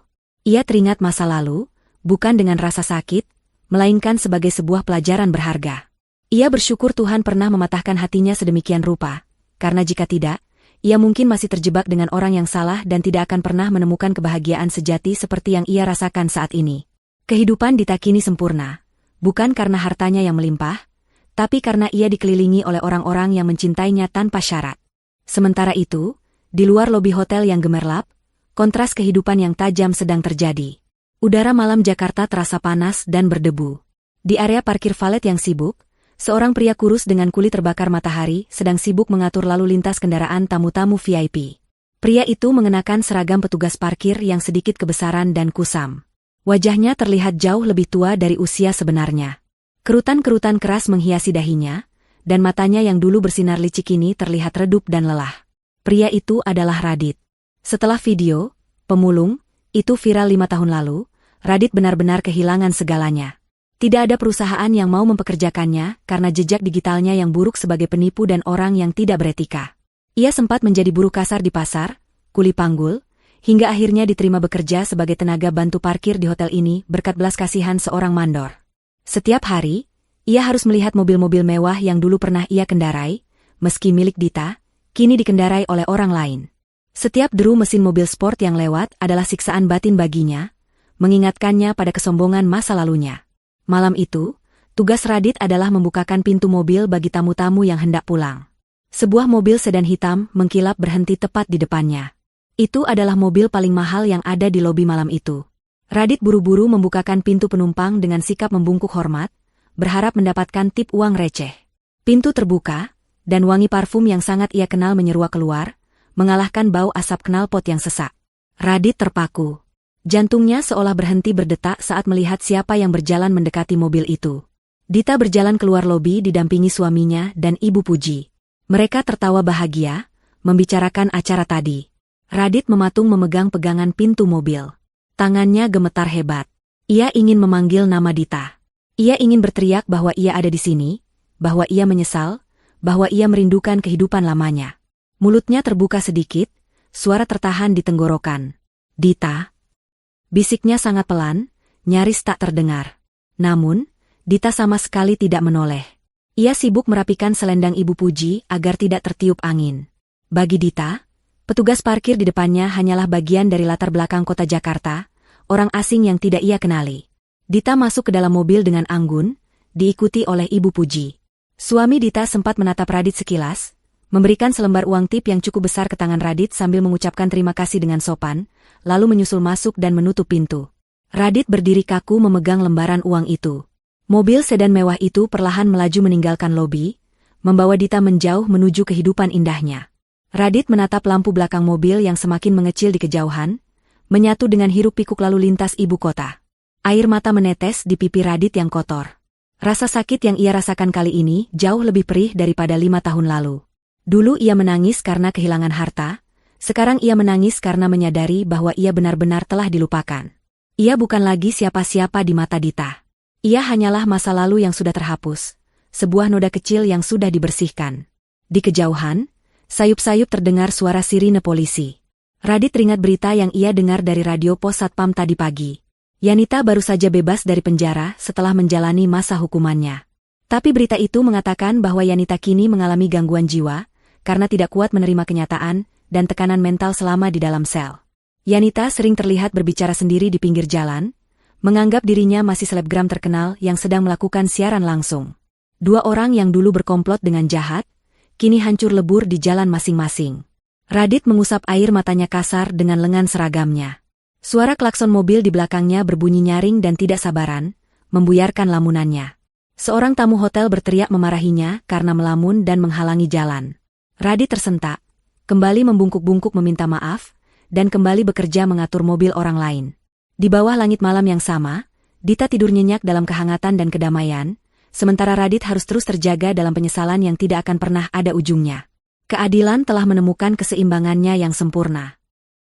Ia teringat masa lalu, bukan dengan rasa sakit, melainkan sebagai sebuah pelajaran berharga. Ia bersyukur Tuhan pernah mematahkan hatinya sedemikian rupa, karena jika tidak, ia mungkin masih terjebak dengan orang yang salah dan tidak akan pernah menemukan kebahagiaan sejati seperti yang ia rasakan saat ini. Kehidupan Dita kini sempurna, bukan karena hartanya yang melimpah, tapi karena ia dikelilingi oleh orang-orang yang mencintainya tanpa syarat. Sementara itu, di luar lobi hotel yang gemerlap, kontras kehidupan yang tajam sedang terjadi. Udara malam Jakarta terasa panas dan berdebu. Di area parkir valet yang sibuk, Seorang pria kurus dengan kulit terbakar matahari sedang sibuk mengatur lalu lintas kendaraan tamu-tamu VIP. Pria itu mengenakan seragam petugas parkir yang sedikit kebesaran dan kusam. Wajahnya terlihat jauh lebih tua dari usia sebenarnya. Kerutan-kerutan keras menghiasi dahinya, dan matanya yang dulu bersinar licik kini terlihat redup dan lelah. Pria itu adalah Radit. Setelah video, pemulung, itu viral 5 tahun lalu, Radit benar-benar kehilangan segalanya. Tidak ada perusahaan yang mau mempekerjakannya karena jejak digitalnya yang buruk sebagai penipu dan orang yang tidak beretika. Ia sempat menjadi buruh kasar di pasar, kuli panggul, hingga akhirnya diterima bekerja sebagai tenaga bantu parkir di hotel ini berkat belas kasihan seorang mandor. Setiap hari, ia harus melihat mobil-mobil mewah yang dulu pernah ia kendarai, meski milik Dita, kini dikendarai oleh orang lain. Setiap deru mesin mobil sport yang lewat adalah siksaan batin baginya, mengingatkannya pada kesombongan masa lalunya. Malam itu, tugas Radit adalah membukakan pintu mobil bagi tamu-tamu yang hendak pulang. Sebuah mobil sedan hitam mengkilap berhenti tepat di depannya. Itu adalah mobil paling mahal yang ada di lobi malam itu. Radit buru-buru membukakan pintu penumpang dengan sikap membungkuk hormat, berharap mendapatkan tip uang receh. Pintu terbuka, dan wangi parfum yang sangat ia kenal menyeruak keluar, mengalahkan bau asap knalpot yang sesak. Radit terpaku. Jantungnya seolah berhenti berdetak saat melihat siapa yang berjalan mendekati mobil itu. Dita berjalan keluar lobi didampingi suaminya dan Ibu Puji. Mereka tertawa bahagia, membicarakan acara tadi. Radit mematung memegang pegangan pintu mobil. Tangannya gemetar hebat. Ia ingin memanggil nama Dita. Ia ingin berteriak bahwa ia ada di sini, bahwa ia menyesal, bahwa ia merindukan kehidupan lamanya. Mulutnya terbuka sedikit, suara tertahan di tenggorokan. Dita. Bisiknya sangat pelan, nyaris tak terdengar. Namun, Dita sama sekali tidak menoleh. Ia sibuk merapikan selendang Ibu Puji agar tidak tertiup angin. Bagi Dita, petugas parkir di depannya hanyalah bagian dari latar belakang kota Jakarta, orang asing yang tidak ia kenali. Dita masuk ke dalam mobil dengan anggun, diikuti oleh Ibu Puji. Suami Dita sempat menatap Radit sekilas, memberikan selembar uang tip yang cukup besar ke tangan Radit sambil mengucapkan terima kasih dengan sopan, lalu menyusul masuk dan menutup pintu. Radit berdiri kaku memegang lembaran uang itu. Mobil sedan mewah itu perlahan melaju meninggalkan lobi, membawa Dita menjauh menuju kehidupan indahnya. Radit menatap lampu belakang mobil yang semakin mengecil di kejauhan, menyatu dengan hiruk-pikuk lalu lintas ibu kota. Air mata menetes di pipi Radit yang kotor. Rasa sakit yang ia rasakan kali ini jauh lebih perih daripada 5 tahun lalu. Dulu ia menangis karena kehilangan harta, sekarang ia menangis karena menyadari bahwa ia benar-benar telah dilupakan. Ia bukan lagi siapa-siapa di mata Dita. Ia hanyalah masa lalu yang sudah terhapus, sebuah noda kecil yang sudah dibersihkan. Di kejauhan, sayup-sayup terdengar suara sirine polisi. Radit teringat berita yang ia dengar dari radio pos Satpam tadi pagi. Yanita baru saja bebas dari penjara setelah menjalani masa hukumannya. Tapi berita itu mengatakan bahwa Yanita kini mengalami gangguan jiwa, karena tidak kuat menerima kenyataan dan tekanan mental selama di dalam sel. Yanita sering terlihat berbicara sendiri di pinggir jalan, menganggap dirinya masih selebgram terkenal yang sedang melakukan siaran langsung. 2 orang yang dulu berkomplot dengan jahat, kini hancur lebur di jalan masing-masing. Radit mengusap air matanya kasar dengan lengan seragamnya. Suara klakson mobil di belakangnya berbunyi nyaring dan tidak sabaran, membuyarkan lamunannya. Seorang tamu hotel berteriak memarahinya karena melamun dan menghalangi jalan. Radit tersentak, kembali membungkuk-bungkuk meminta maaf, dan kembali bekerja mengatur mobil orang lain. Di bawah langit malam yang sama, Dita tidur nyenyak dalam kehangatan dan kedamaian, sementara Radit harus terus terjaga dalam penyesalan yang tidak akan pernah ada ujungnya. Keadilan telah menemukan keseimbangannya yang sempurna.